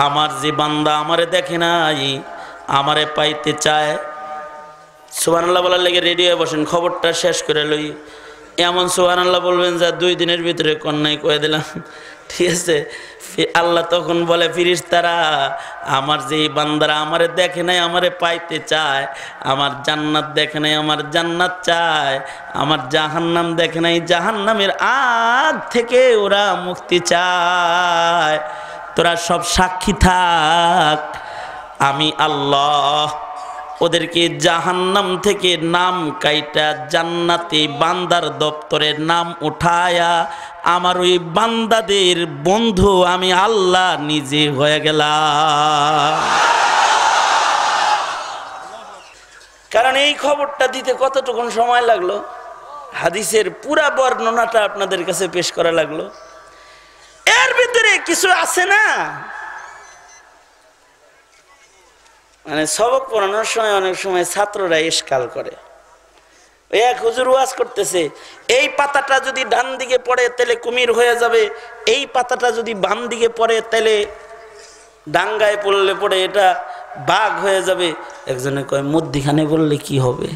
আমার যে বান্দা আমারে দেখে নাই, আমারে পাইতে চায়। সুবহানাল্লাহ বলার লেগে রেডি হয়ে বসেন, খবরটা শেষ করে লই। এমন সুবহানাল্লাহ বলবেন যা 2 দিনের ভিতরে কন্যাই কয়ে দিলাম, ঠিক আছে? আল্লাহ তখন বলে, ফেরেশতারা, আমার যে বান্দারা আমারে দেখে নাই, আমারে পাইতে চায়, আমার জান্নাত দেখে নাই, আমার জান্নাত চায়, আমার জাহান্নাম দেখে নাই, জাহান্নামের আগ থেকে ওরা মুক্তি চায়, তোরা সব সাক্ষী থাক, আমি আল্লাহ ওদেরকে জাহান্নাম থেকে নাম কাইটা জান্নাতে বান্দার দপ্তরে নাম উঠায়া আমার ওই বান্দাদের বন্ধু আমি আল্লাহ নিজে হয়ে গেলাম। কারণ এই খবরটা দিতে কতটুকুন সময় লাগলো, হাদিসের পুরা বর্ণনাটা আপনাদের কাছে পেশ করা লাগলো। এর ভিতরে কিছু আছে না, মানে সবক পড়ানোর সময় অনেক সময় ছাত্ররা ইশকাল করে। ওই এক হুজুর ওয়াজ করতেছে, এই পাতাটা যদি ডান দিকে পড়ে তাহলে কুমির হয়ে যাবে, এই পাতাটা যদি বাম দিকে পড়ে তাহলে ডাঙ্গায় পড়লে পড়ে এটা বাঘ হয়ে যাবে। একজনে কয়, মধ্যিখানে বললে কি হবে?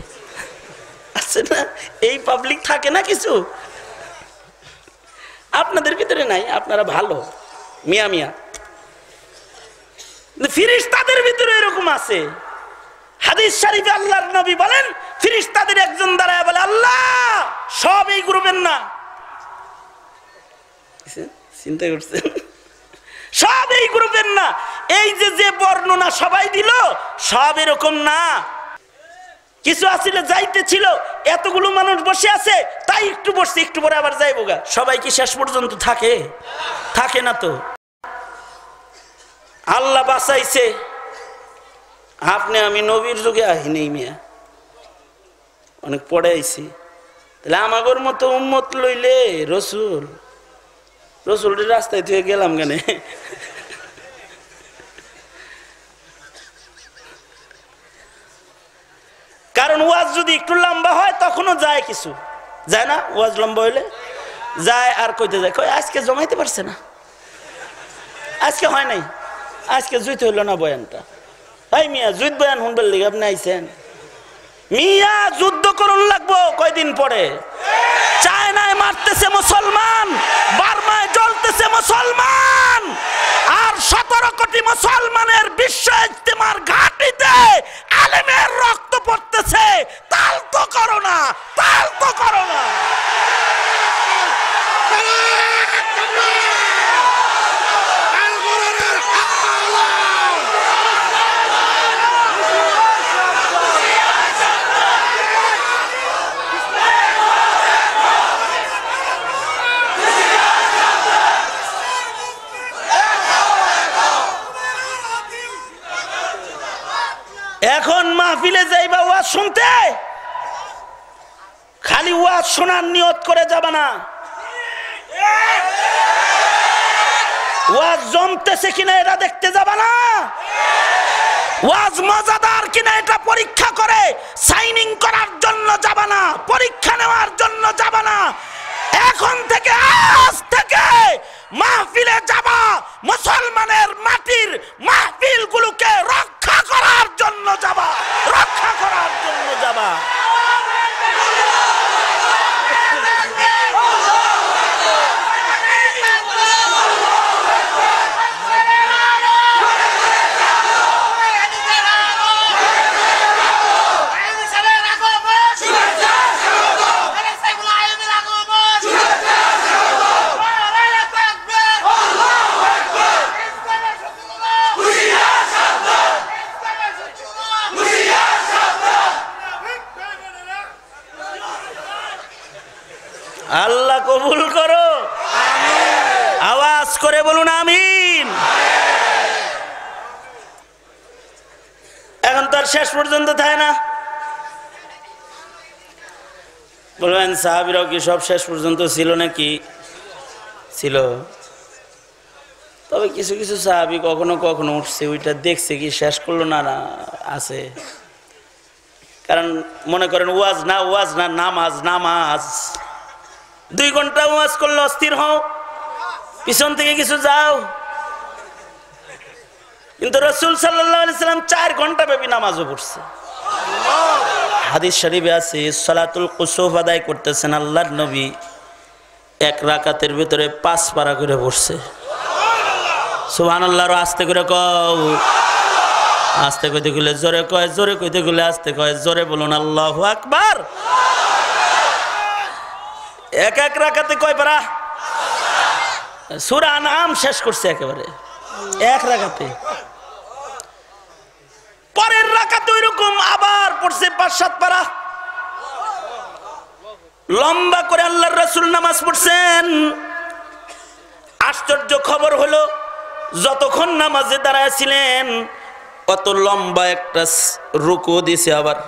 আছে না, এই পাবলিক থাকে না কিছু, আপনাদের ভিতরে নাই, আপনারা ভালো মিয়া মিয়া, ফেরেশতাদের ভিতরে এরকম আছে। হাদিস শরীফে আল্লাহর নবী বলেন, ফেরেশতাদের একজন দাঁড়ায় বলে, আল্লাহ সব এই গ্রুপের না। চিন্তা করছেন? সব এই গ্রুপের না, এই যে যে বর্ণনা সবাই দিল সব এরকম না, কিছু আসলে যাইতে ছিল, এতগুলো মানুষ বসে আছে তাই একটু বসছে, একটু পরে আবার যাইবো গা। সবাই কি শেষ পর্যন্ত থাকে? থাকে না তো। আল্লাহ বাঁচাইছে, আপনি আমি নবীর যুগে আহিনি মিয়া, অনেক পড়ে আইছি, তাহলে আমাগর মতো উম্মত লইলে রসুল রাস্তায় থেকে গেলাম কেন? কারণ ওয়াজ যদি একটু লম্বা হয় তখনও যায়, কিছু যায় না। ওয়াজ লম্বা হইলে যায় আর কইতে যায়, কই আজকে জমাইতে পারছে না, আজকে হয় নাই, আজকে জুইতে হইল না বয়ানটা। ভাই মিয়া যুদ্ধ বয়ান শুনবার লিগে আপনি আইছেন? মিয়া যুদ্ধ করুন লাগবো কয়দিন পরে। চায়নায় মারতেছে মুসলমান, বার্মায় জ্বলতেছে মুসলমান, আর 17 কোটি মুসলমানের বিশ্ব ইজতেমার ঘাটিতে আলেমের রক্ত পড়তেছে। তাল তো করো না, তাল তো করো না। এখন মাহফিলে যাইবা ওয়াজ শুনতে, খালি ওয়াজ শোনার নিয়ত করে যাবা না। ওয়াজ জমতেছে কিনা এটা দেখতে যাবা না, ওয়াজ মজাদার কিনা এটা পরীক্ষা করে সাইনিং করার জন্য যাবা না, পরীক্ষা নেওয়ার জন্য যাবা না। এখন থেকে, আজ থেকে মাহফিলে যাবা মুসলমানের মাটির মাহফিলগুলোকে রক্ষা করার জন্য যাবা, রক্ষা করার জন্য যাবা। আল্লাহ কবুল করো, আওয়াজ করে বলুন আমিন। এখন তো আর শেষ পর্যন্ত থাকে না। বলবেন সাহাবীরাও কি সব শেষ পর্যন্ত ছিল নাকি? ছিল, তবে কিছু কিছু সাহাবী কখনো কখনো উঠছে, ওইটা দেখছে কি শেষ করলো না, না আছে। কারণ মনে করেন ওয়াজ না নামাজ, নামাজ 2 ঘন্টা ওয়াজ করলে অস্থির হও, পিছন থেকে কিছু যাও। কিন্তু রাসূল সাল্লাল্লাহু আলাইহি সাল্লাম 4 ঘন্টা ব্যাপী নামাজও পড়ছে। হাদিস শরীফে আছে সালাতুল কুসুফ আদায় করতেছেন আল্লাহর নবী, 1 রাকাতের ভিতরে 5 পারা করে পড়ছে। সুবহানাল্লাহ। আস্তে করে কও, আস্তে কইতে গেলে জোরে কয়, জোরে কইতে গেলে আস্তে কয়। জোরে বলুন আল্লাহু আকবার। 1 রাকাতে কয় পারা? সূরা আনআম শেষ করছে একেবারে 1 রাকাতে। পরের রাকাতে ওইরকম আবার পড়ছে 5-7 পারা, লম্বা করে আল্লাহর রাসূল নামাজ পড়ছেন। আশ্চর্য খবর হলো, যতক্ষণ নামাজে দাঁড়ায় ছিলেন অত লম্বা একটা রুকু দিছে, আবার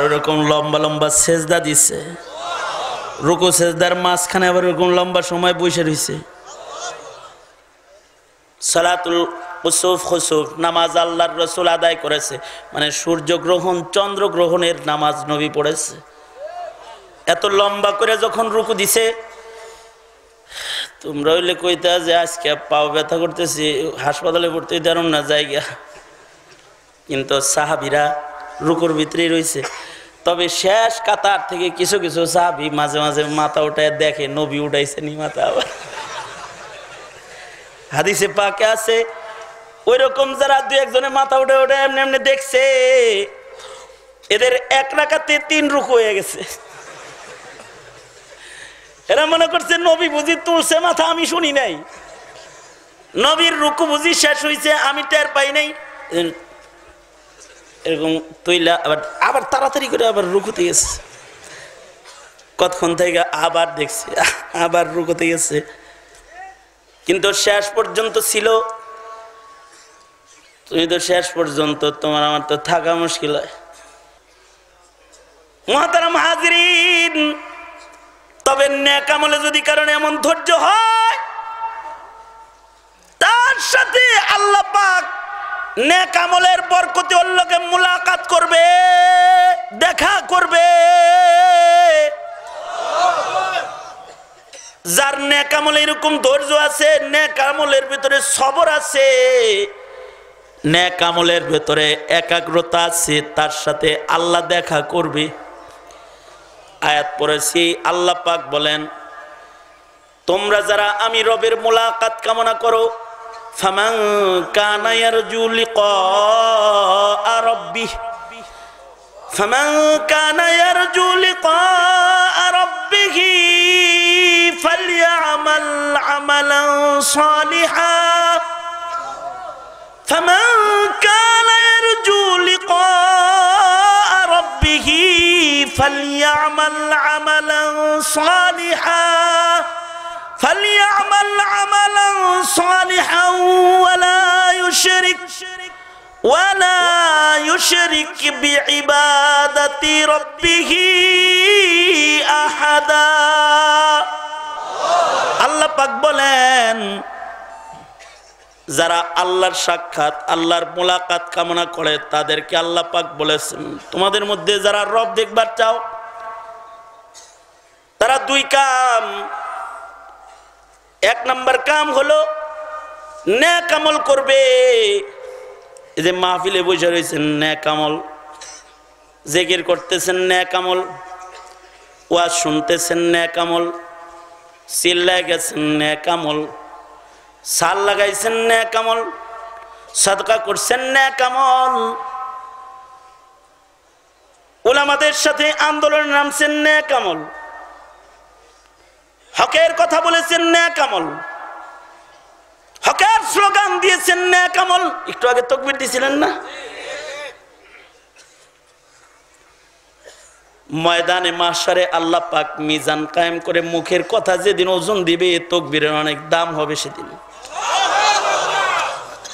ওরকম লম্বা লম্বা সেজদা দিছে। রুকু সেজদার মাঝখানে আবার ওরকম লম্বা সময় বসে রয়েছে। সালাতুল কুসুফ খুসুফ নামাজ আল্লাহর রাসূল আদায় করেছে, মানে সূর্যগ্রহণ চন্দ্রগ্রহণের নামাজ নবী পড়েছে। এত লম্বা করে যখন রুকু দিছে, তোমরা হইলে কইতা যে আজকে পাও ব্যথা করতেছি, হাসপাতালে ভর্তি দারুন না জায়গা। কিন্তু সাহাবীরা রুকুর ভিতরেই রয়েছে। তবে শেষ কাতার থেকে কিছু কিছু সাহাবী মাঝে মাঝে মাথা উঠায় দেখে নবী উঠাইছে নি মাথা। আবার হাদিসে পাকে আছে ওই রকম যারা 2-1 জনে মাথা উঠে উঠে এমনি এমনি দেখছে, এদের 1 রাকাতে 3 রুকু হয়ে গেছে। এরা মনে করছে নবী বুঝি তুলছে মাথা, আমি শুনি নাই। নবীর রুকু বুঝি শেষ হয়েছে, আমি টের পাই নাই। এরকম তুইলা আবার তাড়াতাড়ি করে আবার রুকুতে গেছে। কতক্ষণ থেকে আবার দেখছি, আবার রুকুতে গেছে। কিন্তু শেষ পর্যন্ত ছিল। তুমি তো শেষ পর্যন্ত, তোমার আমার তো থাকা মুশকিল হয়। মুহতারাম হাজিরিন, তবে নেক আমলে যদি কারণে এমন ধৈর্য হয়, তার সাথে আল্লাহ পাক নেক আমলের বরকতে অল্লাহকে মুলাকাত করবে, দেখা করবে। যার নেক আমলে এরকম ধৈর্য আছে, নেক আমলের ভিতরে সবর আছে, নেক আমলের ভিতরে একাগ্রতা আছে, তার সাথে আল্লাহ দেখা করবে। আয়াত পড়েছি, আল্লাহ পাক বলেন, তোমরা যারা আমি রবের মুলাকাত কামনা করো, ফামান কানা ইয়ারজু লিকা রাব্বিহ, ফামান কানা ইয়ারজু লিকা রাব্বিহ ফালইআমাল আমালান সালিহা, ফামান কানা ইয়ারজু লিকা রাব্বিহ ফালইআমাল আমালান সালিহা, فليعمل عملا صالحا ولا يشرك بعبادة ربه أحدا। আল্লাহ পাক বলেন, যারা আল্লাহর সাক্ষাৎ, আল্লাহর মুলাকাত কামনা করে, তাদেরকে আল্লাহ পাক বলেছেন, তোমাদের মধ্যে যারা রব দেখবার চাও, তারা দুই কাম। এক নম্বর কাম হলো নেক আমল করবে। এই যে মাহফিলে বসে রয়েছেন, নেক আমল, জিকির করতেছেন, নেক আমল, ওয়াজ শুনতেছেন, নেক আমল, চিল্লায় গেছেন, নেক আমল, সাল লাগাইছেন, নেক আমল, সাদকা করছেন, নেক আমল, উলামাদের সাথে আন্দোলনে নামছেন, নেক আমল, হকের কথা বলেছেন, নেক আমল, হকের স্লোগান দিয়েছেন, নেক আমল। একটু আগে তাকবীর দিয়েছিলেন না? ময়দানে মাহশারে আল্লাহ পাক মিজান কায়েম করে মুখের কথা যেদিন ওজন দিবে, তাকবীরের অনেক দাম হবে সেদিন।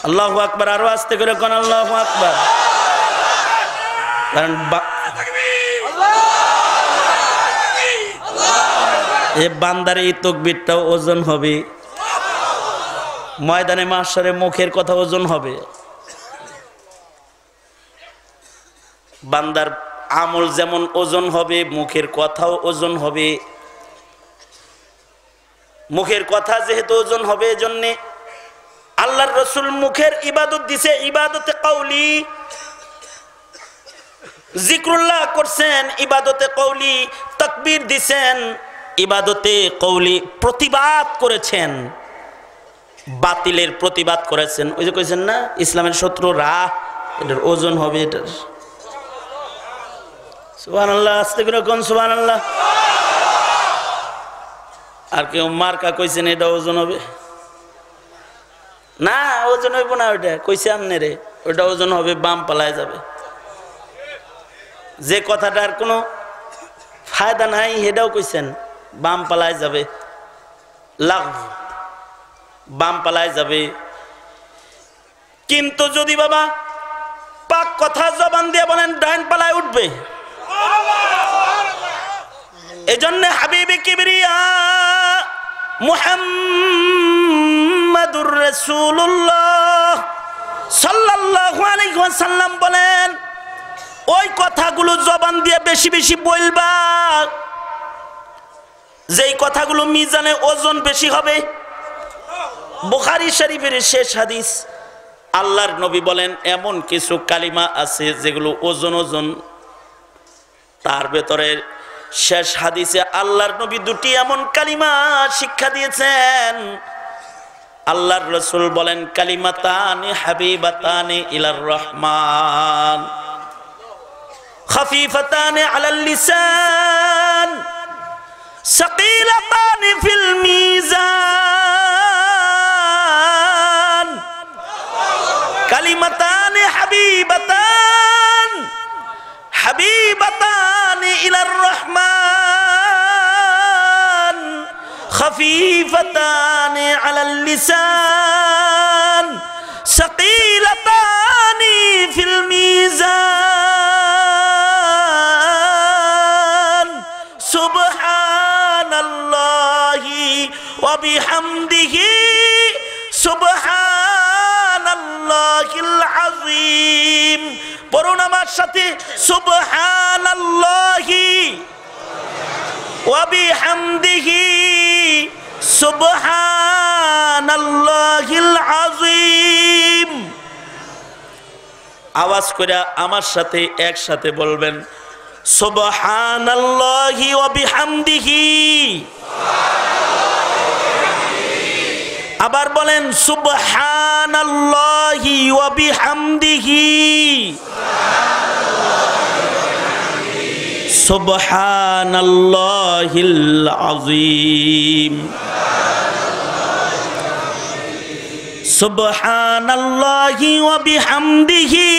আল্লাহু আকবার, আরো আস্তে করে কোন আল্লাহু আকবার। কারণ এ বান্দার এই তাকবীরটাও ওজন হবে, ময়দানে মাহশারে মুখের কথা ওজন হবে, বান্দার আমল যেমন ওজন হবে, মুখের কথাও ওজন হবে। মুখের কথা যেহেতু ওজন হবে, এজন্য আল্লাহর রাসূল মুখের ইবাদত দিছে, ইবাদতে কওলি, জিক্রুল্লাহ করছেন, ইবাদতে কওলি, তাকবীর দিছেন, ইবাদতে কওলি, প্রতিবাদ করেছেন, বাতিলের প্রতিবাদ করেছেন। ওই যে কইছেন না, ইসলামের শত্রুরা, এটার ওজন হবে, এটার। সুবহানাল্লাহ, আস্তে করে কোন সুবহানাল্লাহ। আর কেউ মার্কা কইছেন এটা ওজন হবে না, ওজন হইব না, ওইটা কইছে আমনে রে, ওইটা ওজন হবে, বাম পালায় যাবে। যে কথাটার কোনো ফায়দা নাই, সেটাও কইছেন, বাম পালায় যাবে, লাভ, বাম পালায় যাবে। কিন্তু যদি বাবা পাক কথা জবান দিয়ে বলেন, ডাইন পালায় উঠবে। এজন্য হাবিবে কিবরিয়া মুহাম্মাদুর রাসূলুল্লাহ সাল্লাল্লাহু আলাইহি ওয়াসাল্লাম বলেন, ওই কথাগুলো জবান দিয়ে বেশি বেশি বলবা, যেই কথাগুলো মিজানে ওজন বেশি হবে। বুখারী শরীফের শেষ হাদিস, আল্লাহর নবী বলেন, এমন কিছু কালিমা আছে যেগুলো ওজন ওজন। তার ভেতরে শেষ হাদিসে আল্লাহর নবী দুটি এমন কালিমা শিক্ষা দিয়েছেন। আল্লাহর রাসূল বলেন, কালিমাতানি হাবিবাতানি ইলার রহমান, খাফিফাতানি আলাল লিসান, সাকিলাতানি ফিল মিজান। কালিমাতানি হাবিবাতান, হাবিবাতানি ইলার রহমান, খাফিফাতানি আলাল লিসান, সাকিলাতানি ফিল মিজান। সুবহানাল্লাহিল আযীম। পড়ুন আমার সাথে, সুবহানাল্লাহি ওয়া বিহামদিহি সুবহানাল্লাহিল আযীম। আওয়াজ করে আমার সাথে একসাথে বলবেন, সুবহানাল্লাহি ওয়া বিহামদিহি। আবার বলেন, সুবহানাল্লাহি ওয়া বিহামদিহি সুবহানাল্লাহিল আযীম। সুবহানাল্লাহি ওয়া বিহামদিহি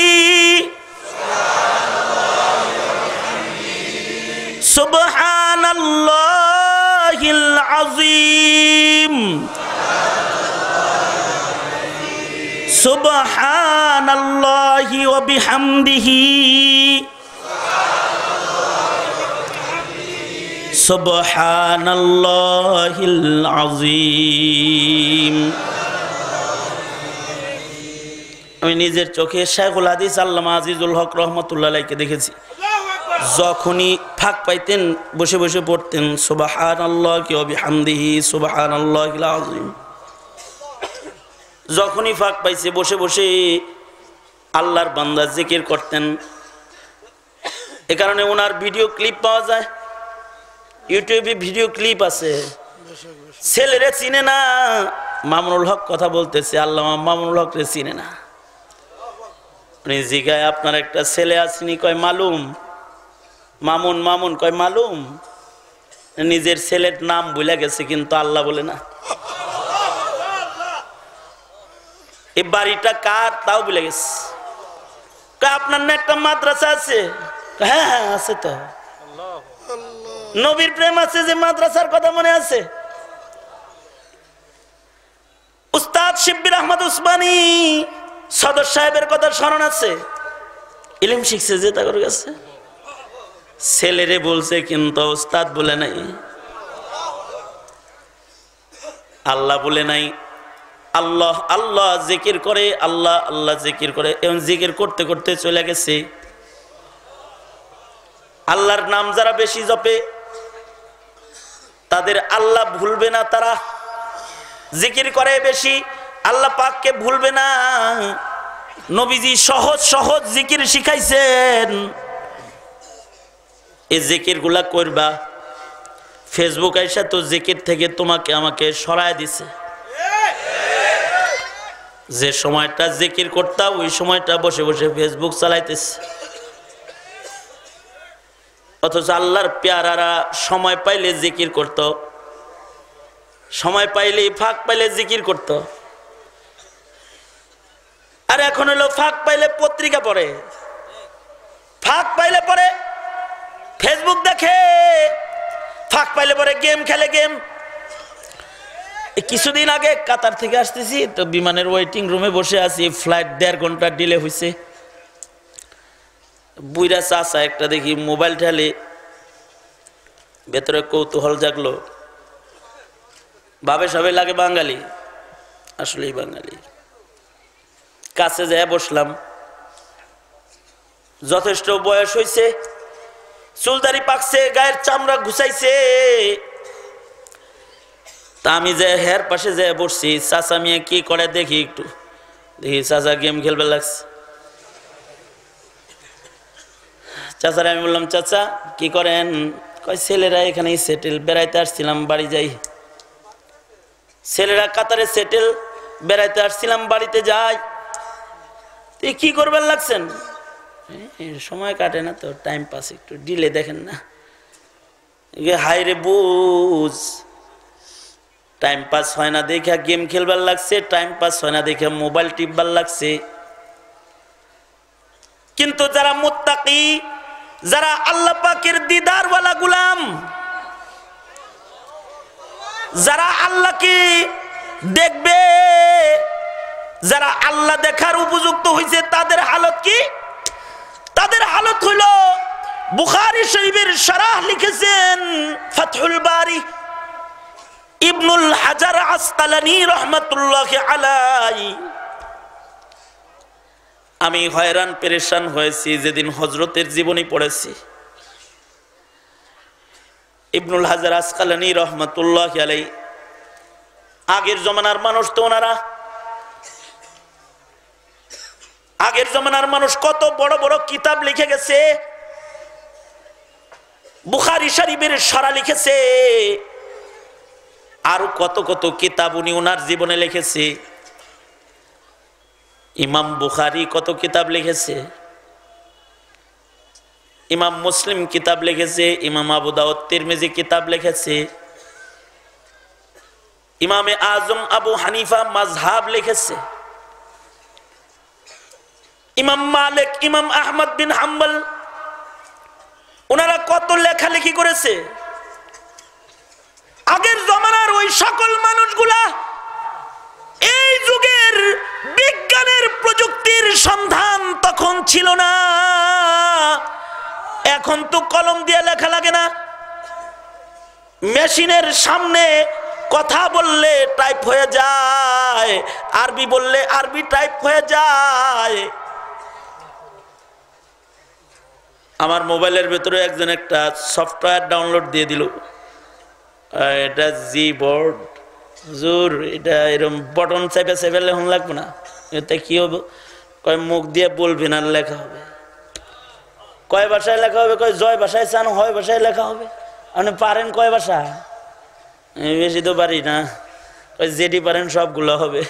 সুবহানাল্লাহিল আযীম। সুবহানাল্লাহি ওয়া বিহামদিহি সুবহানাল্লাহিল আযীম। আমি নিজের চোখে শাইখুল হাদিস আল্লামা আজিজুল হক রহমাতুল্লাহ আলাইহিকে দেখেছি, যখনই ফাঁক পাইতেন বসে বসে পড়তেন সুবহানাল্লাহি ওয়া বিহামদিহি সুবহানাল্লাহিল আযীম। যখনই ফাঁক পাইছে বসে বসে আল্লাহর বান্দা জিকির করতেন। এ কারণে ওনার ভিডিও ক্লিপ পাওয়া যায়, ইউটিউবে ভিডিও ক্লিপ আছে। ছেলেরে চিনে না, মামুনুল হক কথা বলতেছে, আল্লামা মামুনুল হক রে চিনে না। উনি জিগায়, আপনার একটা ছেলে আসেনি? কয় মালুম। মামুন মামুন, কয় মালুম। নিজের ছেলের নাম ভুলে গেছে কিন্তু আল্লাহ বলে না। এই বাড়িটা কার তাও ভুলে গেছে। আপনার না একটা মাদ্রাসা আছে? হ্যাঁ হ্যাঁ আছে তো। নবীর প্রেম আছে যে মাদ্রাসার কথা মনে আছে? উস্তাদ শিব্বির আহমদ উসমানী সদর সাহেবের কথা স্মরণ আছে? ইলম শিখছে যে তার কাছে, ছেলেরে বলছে কিন্তু উস্তাদ বলে নাই, আল্লাহ বলে নাই। আল্লাহ আল্লাহ জিকির করে, আল্লাহ আল্লাহ জিকির করে। এবং জিকির করতে করতে চলে গেছে। আল্লাহর নাম যারা বেশি জপে তাদের আল্লাহ ভুলবে না। তারা জিকির করে বেশি, আল্লাহ পাককে ভুলবে না। নবীজি সহজ সহজ জিকির শিখাইছেন। এই জিকির গুলা করবা। ফেসবুক আইসা তো জিকির থেকে তোমাকে আমাকে সরায় দিছে। যে সময়টা জিকির করতাম ওই সময়টা বসে বসে ফেসবুক চালাইতেছে। অথচ আল্লাহর পেয়ারারা সময় পাইলে জিকির করত, সময় পাইলে ফাঁক পাইলে জিকির করত। আর এখন হলো ফাঁক পাইলে পত্রিকা পড়ে, ফাঁক পাইলে পড়ে ফেসবুক দেখে, ফাঁক পাইলে পরে গেম খেলে। গেম কিছুদিন আগে কাতার থেকে আসতেছি তো বিমানের ওয়েটিং রুমে বসে আছি, ফ্লাইট 1.5 ঘন্টা ডিলে হয়েছে। বুইরা চাচা একটা দেখি মোবাইল ঢালে, ভেতরে কৌতূহল জাগলো। ভাবে সবাই লাগে বাঙালি, আসলেই বাঙালি। কাছে যায় বসলাম, যথেষ্ট বয়স হয়েছে, চুলদারি পাকছে, গায়ের চামড়া ঘুষাইছে। তা আমি যে হের পাশে যে বসছি, চাচা মিয়া কি করে দেখি একটু, দেখি চাচা গেম খেলবে লাগছে। চাচারা আমি বললাম, চাচা কি করেন? কয় ছেলেরা এখানেই সেটেল, বেড়াইতে আসছিলাম বাড়ি যাই। ছেলেরা কাতারে সেটেল, বেড়াইতে আসছিলাম বাড়িতে যাই। কি করবেন লাগছেন? সময় কাটে না তো, টাইম পাস একটু ডিলে দেখেন না। হাই রে বুঝ, টাইম পাস হয় না দেখে গেম খেলবার লাগছে, টাইম পাস হয় না দেখে মোবাইল টিপবার লাগছে। কিন্তু যারা মুত্তাকি, যারা আল্লাহ পাকের দিদার ওয়ালা গোলাম, যারা আল্লাহকে দেখবে, যারা আল্লাহ দেখার উপযুক্ত হয়েছে, তাদের হালত কি? তাদের হালত হইল, বুখারী শরীফের শরহ লিখেছেন ফাতহুল বারী ইবনুল হাজার আসকালানী রহমাতুল্লাহি আলাইহি। আমি হয়রান পেরেশান হয়েছি যেদিন হযরতের জীবনী পড়েছি। ইবনুল হাজার আসকালানী রহমাতুল্লাহি আলাইহি, আগের জমানার মানুষ তো ওনারা, আগের জমানার মানুষ কত বড় বড় কিতাব লিখে গেছে, বুখারী শরীফের সরা লিখেছে, আর কত কত কিতাব উনি ওনার জীবনে লিখেছে। ইমাম বুখারী কত কিতাব লিখেছে, ইমাম মুসলিম কিতাব লিখেছে, ইমাম আবু দাউদ তিরমিজি কিতাব লিখেছে, ইমামে আজম আবু হানিফা মাযহাব লিখেছে, ইমাম মালিক, ইমাম আহমদ বিন হাম্বল, ওনারা কত লেখালেখি করেছে। আগের জমানার ওই সকল মানুষগুলা এই যুগের বিজ্ঞানের প্রযুক্তির সন্ধান তখন ছিল না। এখন তো কলম দিয়ে লেখা লাগে না, মেশিনের সামনে কথা বললে টাইপ হয়ে যায়, আরবি বললে আরবি টাইপ হয়ে যায়। আমার মোবাইলের ভেতরে একজন একটা সফটওয়্যার ডাউনলোড দিয়ে দিল, এটা জি বোর্ড, জোর এটা এরকম বটন চেপে চেপে লেখন লাগবে না, এতে কি হবে, কয় মুখ দিয়ে বলবেন আর লেখা হবে। কয় ভাষায় লেখা হবে, কয় জয় ভাষায় চান হয় ভাষায় লেখা হবে। আপনি পারেন কয় ভাষা? বেশি তো পারি না। কয় যেটি পারেন সবগুলো হবে।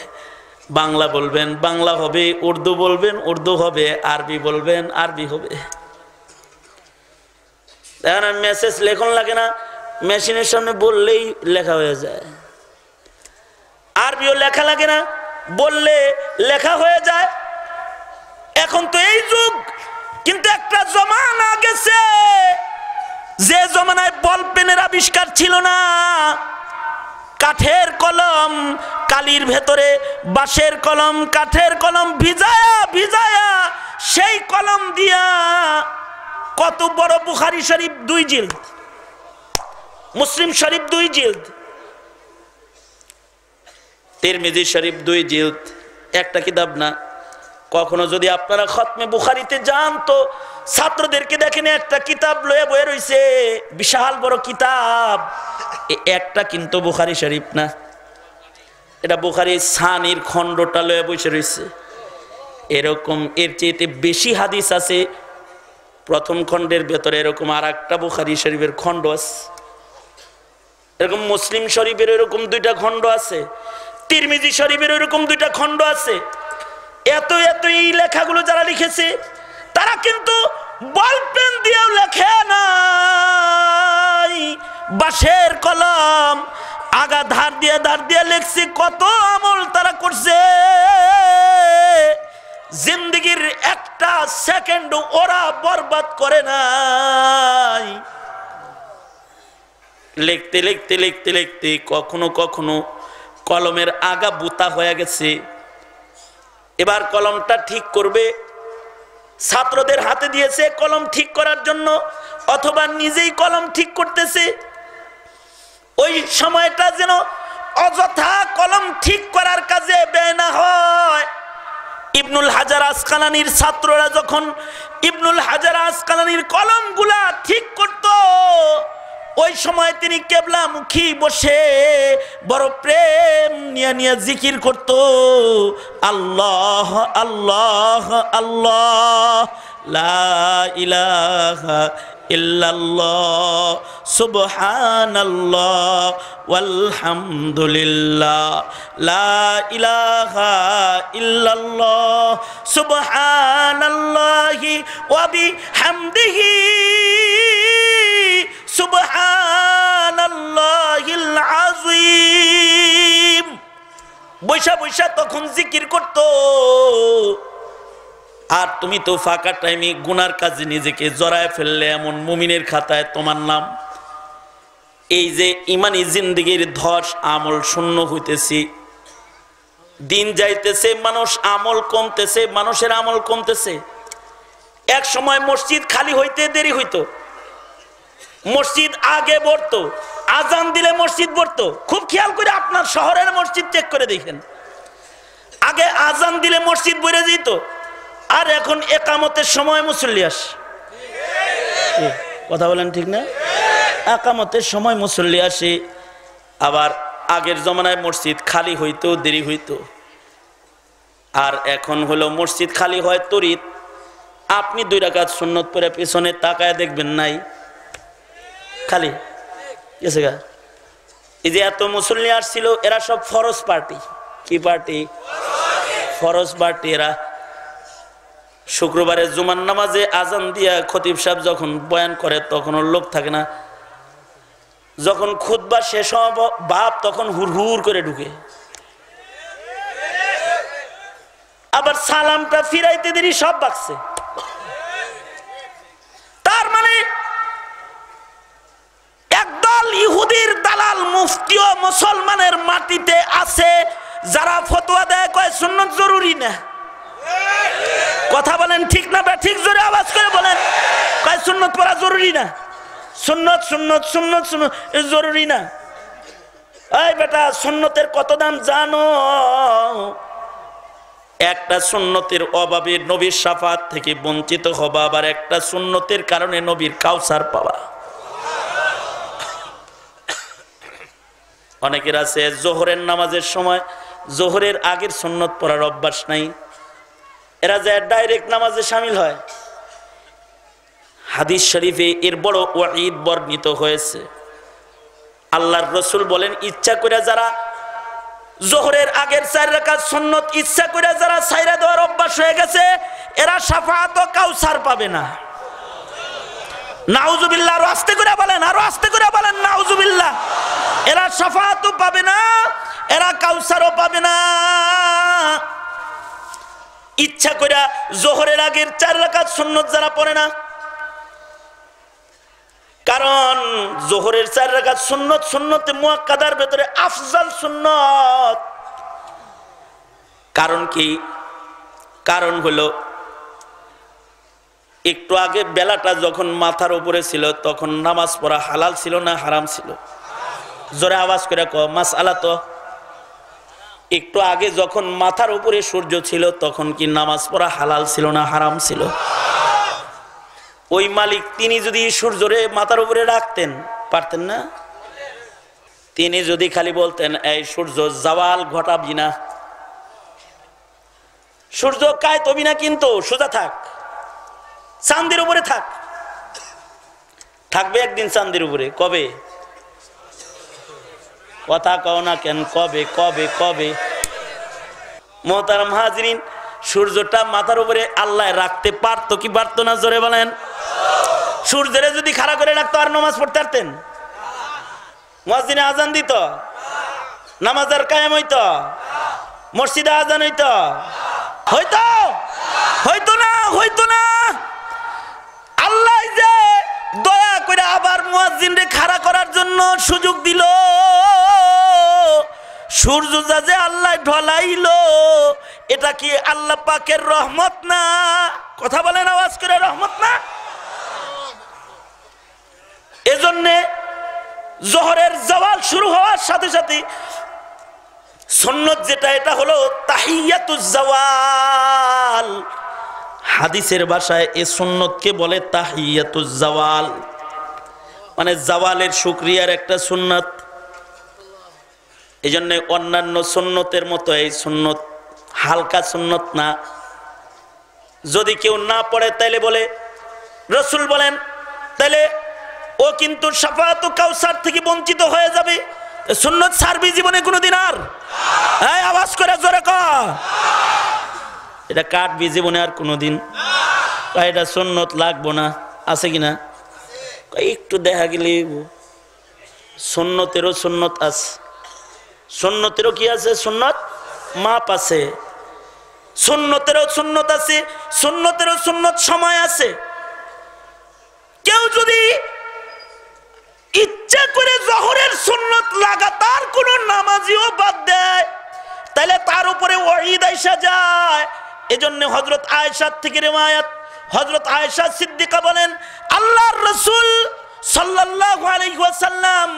বাংলা বলবেন বাংলা হবে, উর্দু বলবেন উর্দু হবে, আরবি বলবেন আরবি হবে। দেখেন মেসেজ লেখন লাগে না, মেশিনের সামনে বললেই লেখা হয়ে যায়। আরবিও লেখা লাগে না, বললে লেখা হয়ে যায়। এখন তো এই যুগ, কিন্তু একটা জমানা গেছে যে জমানায় বল পেনের আবিষ্কার ছিল না। কাঠের কলম, কালির ভেতরে বাঁশের কলম, কাঠের কলম ভিজায়া ভিজায়া সেই কলম দিয়া কত বড় বুখারী শরীফ 2 জিলদ, মুসলিম শরীফ 2 জিলদ, তিরমিজি শরীফ 2 জিলদ, একটা কিতাব না। কখনো যদি আপনারা খতমে বুখারীতে যান তো ছাত্রদেরকে দেখেন একটা কিতাব লয়ে বয়ে রইছে, বিশাল বড় কিতাব, একটা কিন্তু বুখারী শরীফ না, এটা বুখারী সানির খণ্ডটা লয়ে বসে রইছে। এরকম এর চেয়ে বেশি হাদিস আছে প্রথম খণ্ডের ভেতরে, এরকম আর একটা বুখারী শরীফের খণ্ড আছে, এরকম মুসলিম শরীফের এরকম 2টা খণ্ড আছে, তিরমিজি শরীফের এরকম 2টা খণ্ড আছে। এত এত এই লেখাগুলো যারা লিখেছে তারা কিন্তু বল পেন দিয়েও লেখে নাই, বাঁশের কলম আগা ধার দিয়ে লিখছে। কত আমল তারা করছে, জিন্দেগির একটা সেকেন্ড ওরা বরবাদ করে নাই। লিখতে লিখতে লিখতে লিখতে কখনো কখনো কলমের আগা বুতা হয়ে গেছে। এবার কলমটা ঠিক করবে, ছাত্রদের হাতে দিয়েছে কলম ঠিক করার জন্য, অথবা নিজেই কলম ঠিক করতেছে। ওই সময়টা যেন অযথা কলম ঠিক করার কাজে ব্যয় না হয়। ইবনুল হাজার আসকালানির ছাত্ররা যখন ইবনুল হাজার আসকালানির কলমগুলা ঠিক করত, ওই সময় তিনি কেবলামুখী বসে বড় প্রেম নিয়ে নিয়ে জিকির করত, আল্লাহ আল্লাহ আল্লাহ, লা ইলাহা ইল্লাল্লাহ, সুবহানাল্লাহ ওয়ালহামদুলিল্লাহ, লা ইলাহা ইল্লাল্লাহ, সুবহানাল্লাহি ওয়া বিহামদিহি, সুবহানাল্লাহিল আযীম। বৈশা বৈশা তখন জিকির করত। আর তুমি তো ফাঁকা টাইমে গুনার কাজে নিজেকে জড়ায় ফেললে, এমন মুমিনের খাতায় তোমার নাম। এই যে ইমানি জিন্দেগির ধস, আমল শূন্য হইতেছি, দিন যাইতেছে, মানুষ আমল কমতেছে, মানুষের আমল কমতেছে। এক সময় মসজিদ খালি হইতে দেরি হইতো, মসজিদ আগে ভরতো, আজান দিলে মসজিদ ভরতো। খুব খেয়াল করে আপনার শহরের মসজিদ চেক করে দেখেন, আগে আজান দিলে মসজিদ ভরে যেত, আর এখন একামতের সময় মুসল্লি আসে, কথা বলেন ঠিক না? একামতের সময় মুসল্লি আসে। আবার আগের জমানায় মসজিদ খালি হইতো, দেরি হইতো, আর এখন হলো মসজিদ খালি হয় তড়িৎ। আপনি 2 রাকাত সুন্নত পড়ে পেছনে তাকায় দেখবেন নাই, খালি গেছে গা। এই যে এত মুসল্লি আসছিল, এরা সব ফরজ পার্টি। কি পার্টি? ফরজ পার্টি। এরা শুক্রবারে জুমার নামাজে আজান দিয়া খতিব সাহেব যখন বয়ান করে তখন ওর লোক থাকে না, যখন খুতবা শেষ হওয়া বাপ তখন হুড় করে ঢুকে। আবার সালামটা ফিরাইতে দেরি, সব বাকছে। তার মানে একদল ইহুদির দালাল মুফতিও মুসলমানের মাটিতে আছে, যারা ফতোয়া দেয় কয় সুন্নত জরুরি না। কথা বলেন ঠিক না? ঠিক জোরে আওয়াজ করে বলেন, কয় সুন্নত পড়া জরুরি না, সুন্নত সুন্নত সুন্নত সুন্নত জরুরি না। এই বেটা, সুন্নতের কত দাম জানো? একটা সুন্নতের অভাবে নবীর শাফাত থেকে বঞ্চিত হবা, আবার একটা সুন্নতের কারণে নবীর কাউসার পাওয়া। অনেকের আছে জোহরের নামাজের সময় জোহরের আগের সুন্নত পড়ার অভ্যাস নাই, এরা যায় ডাইরেক্ট নামাজে শামিল হয়। হাদিস শরীফে এর বড় ওয়াঈদ বর্ণিত হয়েছে। আল্লাহর রাসূল বলেন, ইচ্ছা করে যারা জোহরের আগের 4 রাকাত সুন্নত ইচ্ছা করে যারা ছাইরা দেওয়ার অভ্যাস হয়ে গেছে, এরা শাফাআত ও কাউসার পাবে না। নাউজুবিল্লাহ। আরো আস্তে করে বলেন, আরো আস্তে করে বলেন নাউজুবিল্লাহ। এরা শাফাআতও পাবে না, এরা কাউসারও পাবে না। ইচ্ছা করে জোহরের আগের 4 রাকাত সুন্নত যারা পড়ে না, কারণ জোহরের 4 রাকাত সুন্নত সুন্নতে মুআক্কাদার ভিতরে আফজাল সুন্নত। কারণ কি? কারণ হলো একটু আগে বেলাটা যখন মাথার উপরে ছিল তখন নামাজ পড়া হালাল ছিল না হারাম ছিল? জোরে আওয়াজ করে কও মাসআলা তো। একটু আগে যখন মাথার উপরে সূর্য ছিল তখন কি নামাজ পড়া হালাল ছিল না হারাম ছিল? ওই মালিক তিনি যদি সূর্যরে মাথার উপরে রাখতেন, পারতেন না? তিনি যদি খালি বলতেন, এই সূর্য জাওয়াল ঘটাবি না, সূর্য কায়তবি না, কিন্তু সোজা থাক, চাঁদের উপরে থাক, থাকবে একদিন চাঁদের উপরে। কবে? কথা কও না কেন? কবে কবে কবে? মোহতারাম হাজরিন, সূর্যটা মাথার উপরে আল্লাহ রাখতে পারতো কি পারতো না? জোরে বলেন। সূর্যের যদি খাড়া করে রাখতো আর নামাজ পড়তে পারতেন? মুয়াজ্জিনে আজান দিত, নামাজ আর কায়েম হইতো, মসজিদে আজান হইতো? হইতো? হইতো না, হইতো না। আল্লাহ যে দয়া করে আবার মুয়াজ্জিনরে খাড়া করার জন্য সুযোগ দিল, সূর্য যে আল্লাহ ঢলাইলো, এটা কি আল্লাহ পাকের রহমত না? কথা বলেন আওয়াজ করে, রহমত না? এজন্যে জোহরের জাওয়াল শুরু হওয়ার সাথে সাথে সুন্নত যেটা, এটা হলো তাহিয়াতুজ জাওয়াল। হাদিসের ভাষায় এই সুন্নতকে বলে তাহিয়াতুজ জাওয়াল, মানে জাওয়ালের শুকরিয়ার একটা সুন্নত। এই জন্য অন্যান্য সুন্নতের মতো এই সুন্নত হালকা সুন্নত না। যদি কেউ না পড়ে তাইলে বলে, রাসূল বলেন, তাইলে ও কিন্তু শাফাআত ও কাউসার থেকে বঞ্চিত হয়ে যাবে। সুন্নত ছাড়বি জীবনে কোনোদিন আর? এই আওয়াজ করে জোরে কও, এটা কাটবি জীবনে আর কোনোদিন? এটা সুন্নত লাগবো না, আছে কিনা? একটু দেখা গেলে সুন্নতেরও সুন্নত আছে, সুন্নতেরও কি আছে? সুন্নত মাপ আছে। সুন্নতেরও সুন্নত আছে, সুন্নতেরও সুন্নত সময় আছে। কেউ যদি ইচ্ছা করে জোহরের সুন্নত লাগাতার কোন নামাজিও বাদ দেয়, তাহলে তার উপরে ওয়াঈদ আইসা যায়। এজন্য হযরত আয়েশা থেকে রিওয়ায়াত, হযরত আয়েশা সিদ্দিকা বলেন, আল্লাহর রাসূল সাল্লাল্লাহু আলাইহি ওয়াসাল্লাম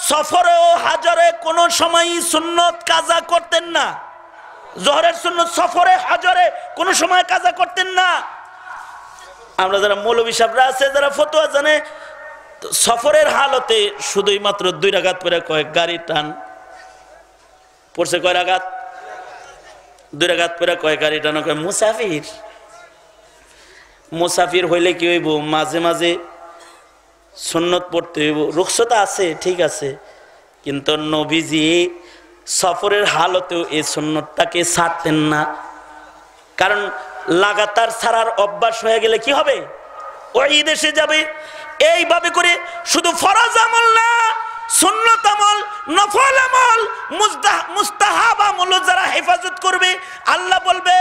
সফরে ও হাজরে কোনো সময়ই সুন্নত কাজা করতেন না। জোহরের সুন্নত সফরে হাজরে কোনো সময় কাজা করতেন না। আমরা যারা মৌলভী সাহেবরা আছে, যারা ফতোয়া জানে, সফরের হালতে শুধুই মাত্র 2 রাকাত পরে কয়েক গাড়ি টান পড়ছে, কয় রাকাত? 2 রাকাত পরে কয় গাড়ি টান, কয় মুসাফির। মুসাফির হইলে কি হইব, মাঝে মাঝে সুন্নত পড়তে হইব। রুখসতা আছে, ঠিক আছে, কিন্তু নবীজি সফরের হালতেও এই সুন্নতটাকে ছাড়তেন না। কারণ লাগাতার ছাড়ার অভ্যাস হয়ে গেলে কি হবে, ওই দেশে যাবে। এইভাবে করে শুধু ফরজ আমল না, সুন্নত আমল, নফল আমল, মুস্তাহাব আমল যারা হেফাজত করবে, আল্লাহ বলবে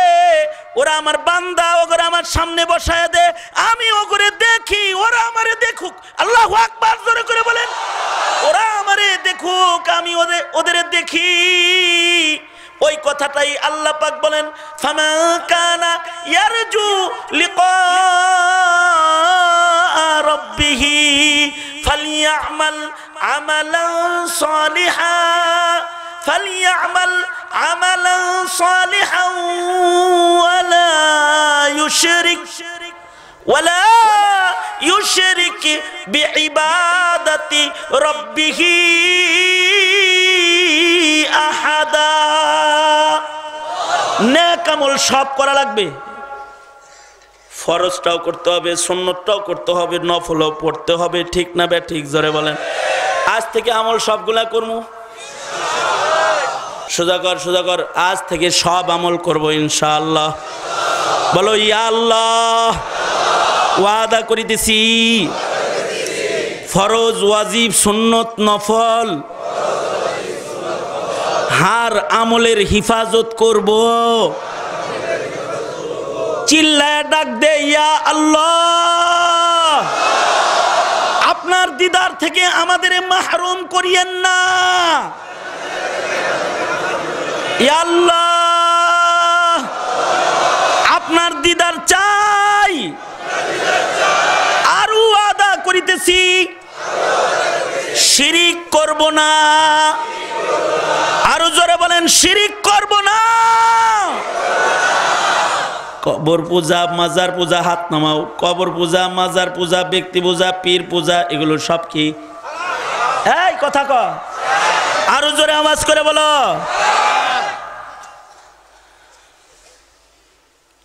ওরা আমার বান্দা, ওরা আমার সামনে বসায় দে, আমি ওগরে দেখি, ওরা আমারে দেখুক। আল্লাহু আকবার, জোরে করে বলেন, ওরা আমারে দেখুক, আমি ওদের দেখি। ওই কথাটাই আল্লাহ পাক বলেন, ফামা কানা ইয়ারজু লিকা রাব্বিহি ফালইয়ামাল আমালান সালিহা ওয়ালা ইউশরিক বিইবাদাতি রাব্বিহি আহাদা। নেক আমল সব করা লাগবে, ফরজটাও করতে হবে, সুন্নতটাও করতে হবে, নফলও পড়তে হবে, ঠিক না বে ঠিক? জোরে বলেন। আজ থেকে আমল সবগুলা করবো, সোজা কর, আজ থেকে সব আমল করব ইনশাআল্লাহ। বলো ইয়া আল্লাহ, ওয়াদা করিতেছি ফরজ, ওয়াজিব, সুন্নত, নফল হার আমলের হিফাজত করব। চিল্লায় ডাক দে ইয়া আল্লাহ, আপনার দিদার থেকে আমাদের মাহরুম করিয়েন না। ইয়া আল্লাহ, আপনার দিদার চাই। আরো আদা করিতেছি শিরিক করব না। আরো জোরে বলেন, শিরিক করব না। কবর পূজা, মাজার পূজা, হাত নামাও। কবর পূজা, মাজার পূজা, ব্যক্তি পূজা, পীর পূজা, এগুলো সব কি? এই কথা ক, আরো জোরে আওয়াজ করে বলো।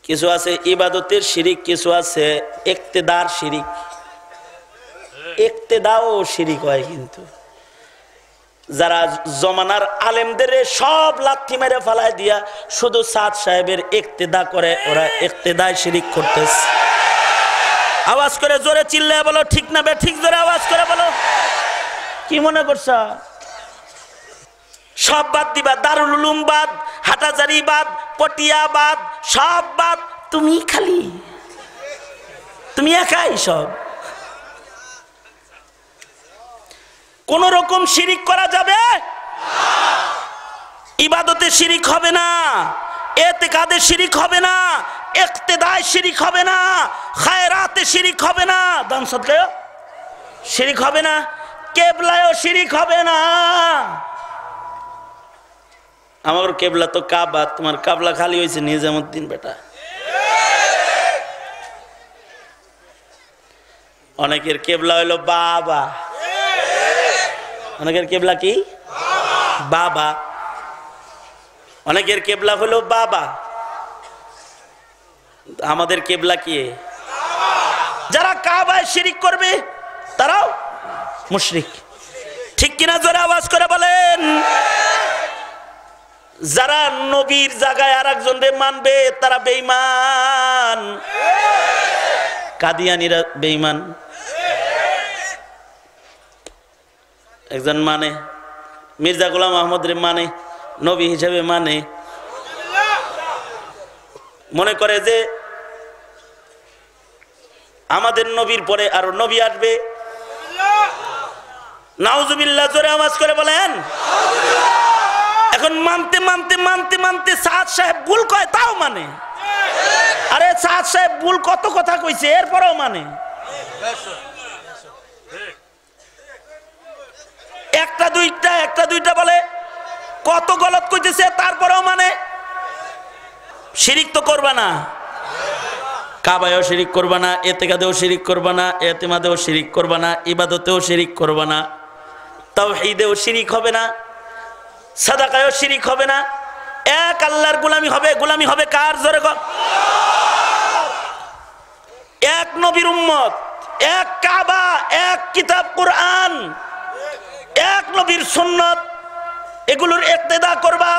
কিছু আছে ইবাদতের শিরিক, কিছু আছে ইক্তেদার শিরিক। ইক্তেদাও শিরিক হয়, কিন্তু যারা জমানার আলেমদের সব লাথি মেরে ফালায় দিয়া শুধু সাদ সাহেবের ইক্তেদা করে, ওরা ইক্তেদায় শিরিক করতেছে। আওয়াজ করে জোরে চিল্লায় বলো, ঠিক না বে ঠিক? জোরে আওয়াজ করে বলো। কি মনে করছ? সব বাদ দিবা, দারুল উলুম বাদ, হাটাজারি বাদ, পটিয়া বাদ, সব বাদ। তুমি খালি, তুমি একাই সব। কোন রকম শিরিক করা যাবে? ইবাদতে শিরিক হবে না, এতেকাদে শিরিক হবে না, ইক্তেদায় শিরিক হবে না, খায়রাতে শিরিক হবে না, দান সদকায় শিরিক হবে না, কেবলায়ও শিরিক হবে না। আমার কেবলা তো কাবা, তোমার কাবলা খালি হয়েছে নিজামুদ্দিন বেটা। অনেকের কেবলা হইলো বাবা, অনেকের কেবলা কি? বাবা। অনেকের কেবলা হলো বাবা, আমাদের কেবলা কি? যারা কাবায় শিরিক করবে তারাও মুশরিক, ঠিক কিনা? জোরে আওয়াজ করে বলেন। যারা নবীর জায়গায় আর একজনকে মানবে তারা বেঈমান। কাদিয়ানীরা বেঈমান। একজন মানে মির্জা গোলাম আহমদ রে মানে নবী হিসেবে মানে, মনে করে যে আমাদের নবীর পরে আরো নবী আসবে। নাউজুবিল্লাহ, জোরে আওয়াজ করে বলেন। এখন মানতে মানতে মানতে মানতে সাদ সাহেব ভুল কয় তাও মানে। আরে সাদ সাহেব ভুল কত কথা কইছে, এরপরেও মানে। একটা দুইটা বলে, কত গলত কইতেছে তারপরেও মানে। শিরিক তো করবা না, কাবায়ও শিরিক করবা না, এতেকাদেও শিরিক করবা না, এতেমাদেও শিরিক করবা না, ইবাদতেও শিরিক করবা না, তাওহীদেও শিরিক হবে না, সাদাকায়ও শিরিক হবে না, এক আল্লাহর গোলামি হবে। গোলামি হবে কার? জোরে কর। এক নবীর উম্মত, এক কাবা, এক কিতাব কুরআন, এক নবীর সুন্নাত, এগুলোর ইক্তেদা করবা।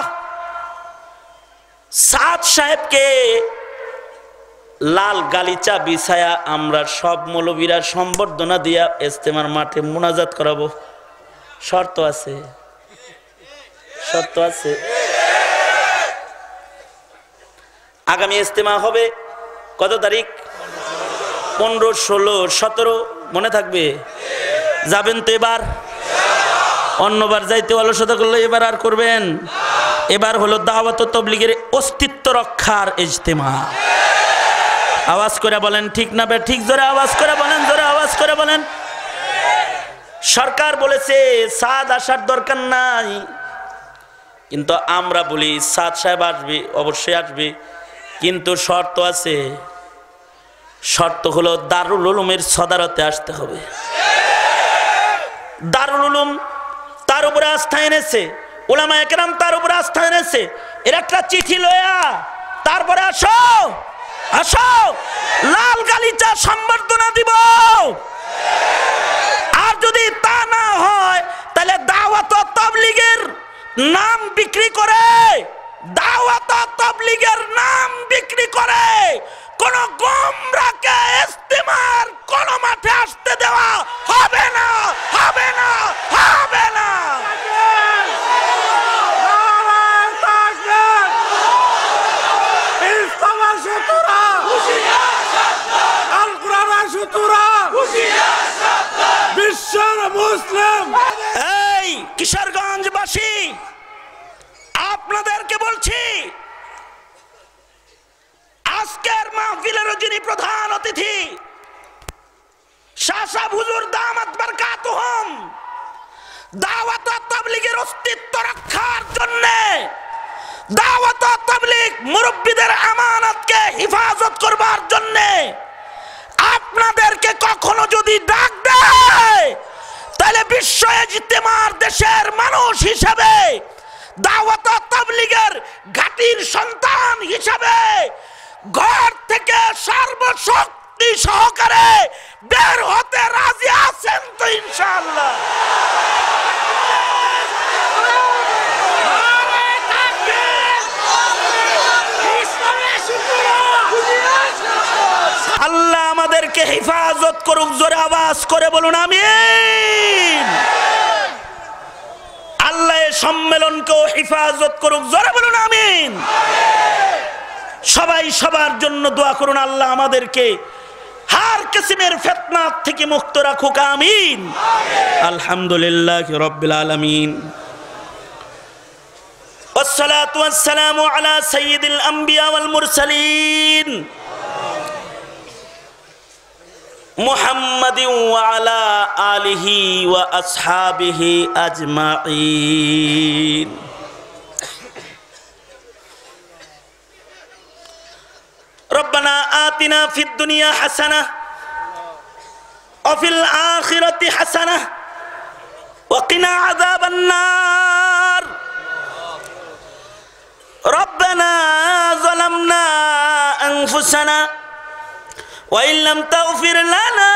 সাদ সাহেবকে লাল গালিচা বিছায়া আমরা সব মৌলবীরা সম্বর্ধনা দিয়া ইজতেমার মাঠে মুনাজাত করাবো। শর্ত আছে, শর্ত আছে। আগামী ইজতেমা হবে কত তারিখ? 15, 16, 17 মনে থাকবে? যাবেন তো এবার? অন্যবার যাইতে অলসতা করলে এবার আর করবেন? এবার হলো দাওয়াত ও তাবলীগের অস্তিত্ব রক্ষার ইজতেমা। আওয়াজ করে বলেন ঠিক না বে ঠিক? জোরে আওয়াজ করে বলেন, জোরে আওয়াজ করে বলেন। সরকার বলেছে সাদ আসার দরকার নাই, কিন্তু আমরা বলি সাদ সাহেব আসবে, অবশ্যই আসবে, কিন্তু শর্ত আছে। শর্ত হলো দারুল উলুমের সদারতে আসতে হবে। দারুল উলুম তার উপরে আস্থা এনেছে, উলামায়ে কেরাম তার উপরে আস্থা এনেছে। এর একটা চিঠি লয়া তারপরে আসো, আসো, লাল গালিচা সম্বর্ধনা দিব। আর যদি তা না হয় তাহলে দাওয়াত ও তাবলীগের নাম বিক্রি করে, দাওয়াত ও তাবলীগের নাম বিক্রি করে কোন গোমরাহকে ইজতেমার কোন মাঠে আসতে দেওয়া হবে না, হবে না, হবে না। বিশ্বের মুসলিম এই কিশোরগঞ্জবাসী আপনাদেরকে বলছি, আজকের মাহফিলের যিনি প্রধান অতিথি শাহ সাহেব হুজুর দামাত বারকাতুহুম, দাওয়াত ও তাবলীগের অস্তিত্ব রক্ষার জন্য, দাওয়াত ও তাবলীগ মুরব্বিদের আমানতকে হেফাজত করবার জন্য আপনাদেরকে কখনো যদি ডাক দেয় তাহলে বিশ্ব ইজতেমার দেশের মানুষ হিসেবে, দাওয়াত ও তাবলীগের ঘাটির সন্তান হিসেবে ঘর থেকে সর্বশক্তি সহকারে বের হতে রাজি আছেন তো ইনশাআল্লাহ? আল্লাহ আমাদেরকে হেফাজত করুক। জোরে আওয়াজ করে বলুন আমিন। আল্লাহ এই সম্মেলনকেও হেফাজত করুক। জোরে বলুন আমিন। সবাই সবার জন্য দোয়া করুন, আল্লাহ আমাদেরকে হার কিসমের ফিতনা থেকে মুক্ত রাখুক। আমিন। আলহামদুলিল্লাহি রাব্বিল আলামিন। والصلاة والسلام على سيد الأنبياء والمرسلين محمد وعلى آله وأصحابه أجمعين. ربنا آتنا في الدنيا حسنة وفي الآخرة حسنة وقنا عذاب النار. ربنا ظلمنا أنفسنا وإن لم تغفر لنا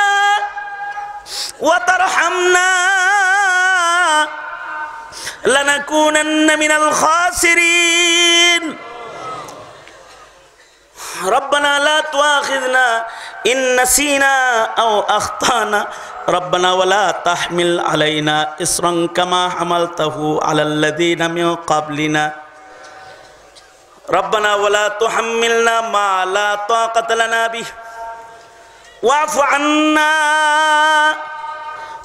وترحمنا لنكونن من الخاسرين. ربنا لا تؤاخذنا إن نسينا أو أخطأنا ربنا ولا تحمل علينا إصرا كما حملته على الذين من قبلنا ربنا ولا تحملنا ما لا طاقة لنا به واعف عنا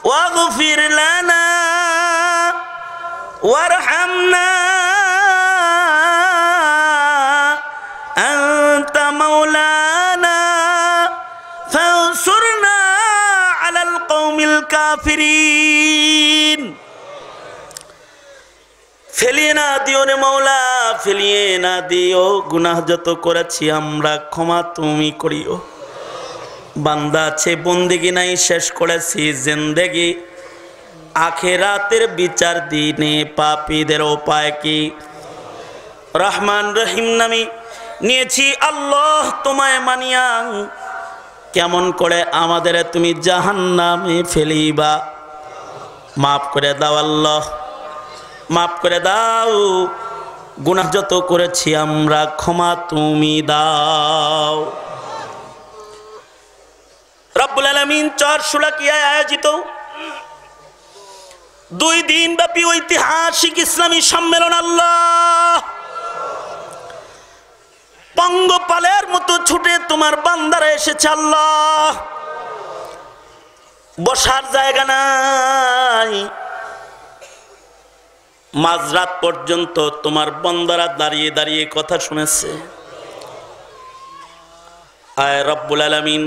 واغفر لنا وارحمنا أنت مولانا فانصرنا على القوم الكافرين. ফেলিয়ে না দিও রে মাওলা, ফেলিয়ে না দিও। গুনাহ যত করেছি আমরা ক্ষমা তুমি করিও। বান্দা আছে বন্দেগী নাই শেষ করেছি জিন্দেগি, আখিরাতের বিচার দিনে পাপীদের উপায় কি? রহমান রহিম নামি নিয়েছি আল্লাহ তোমায় মানিয়া, কেমন করে আমাদের তুমি জাহান্নামে ফেলিবা? মাফ করে দাও আল্লাহ, মাফ করে দাও। গুনাহ যত করেছি আমরা ক্ষমা তুমি দাও। রব্বুল আলামিন চরশুলাকিয়ায় আয়োজিত 2 দিন ব্যাপী ঐতিহাসিক ইসলামী সম্মেলন আল্লাহ পঙ্গপালের মতো ছুটে তোমার বান্দারা এসেছে আল্লাহ। বসার জায়গা নাই, মাঝরাত পর্যন্ত তোমার বান্দারা দাঁড়িয়ে দাঁড়িয়ে কথা শুনেছে। আয় রব্বুল আলামিন,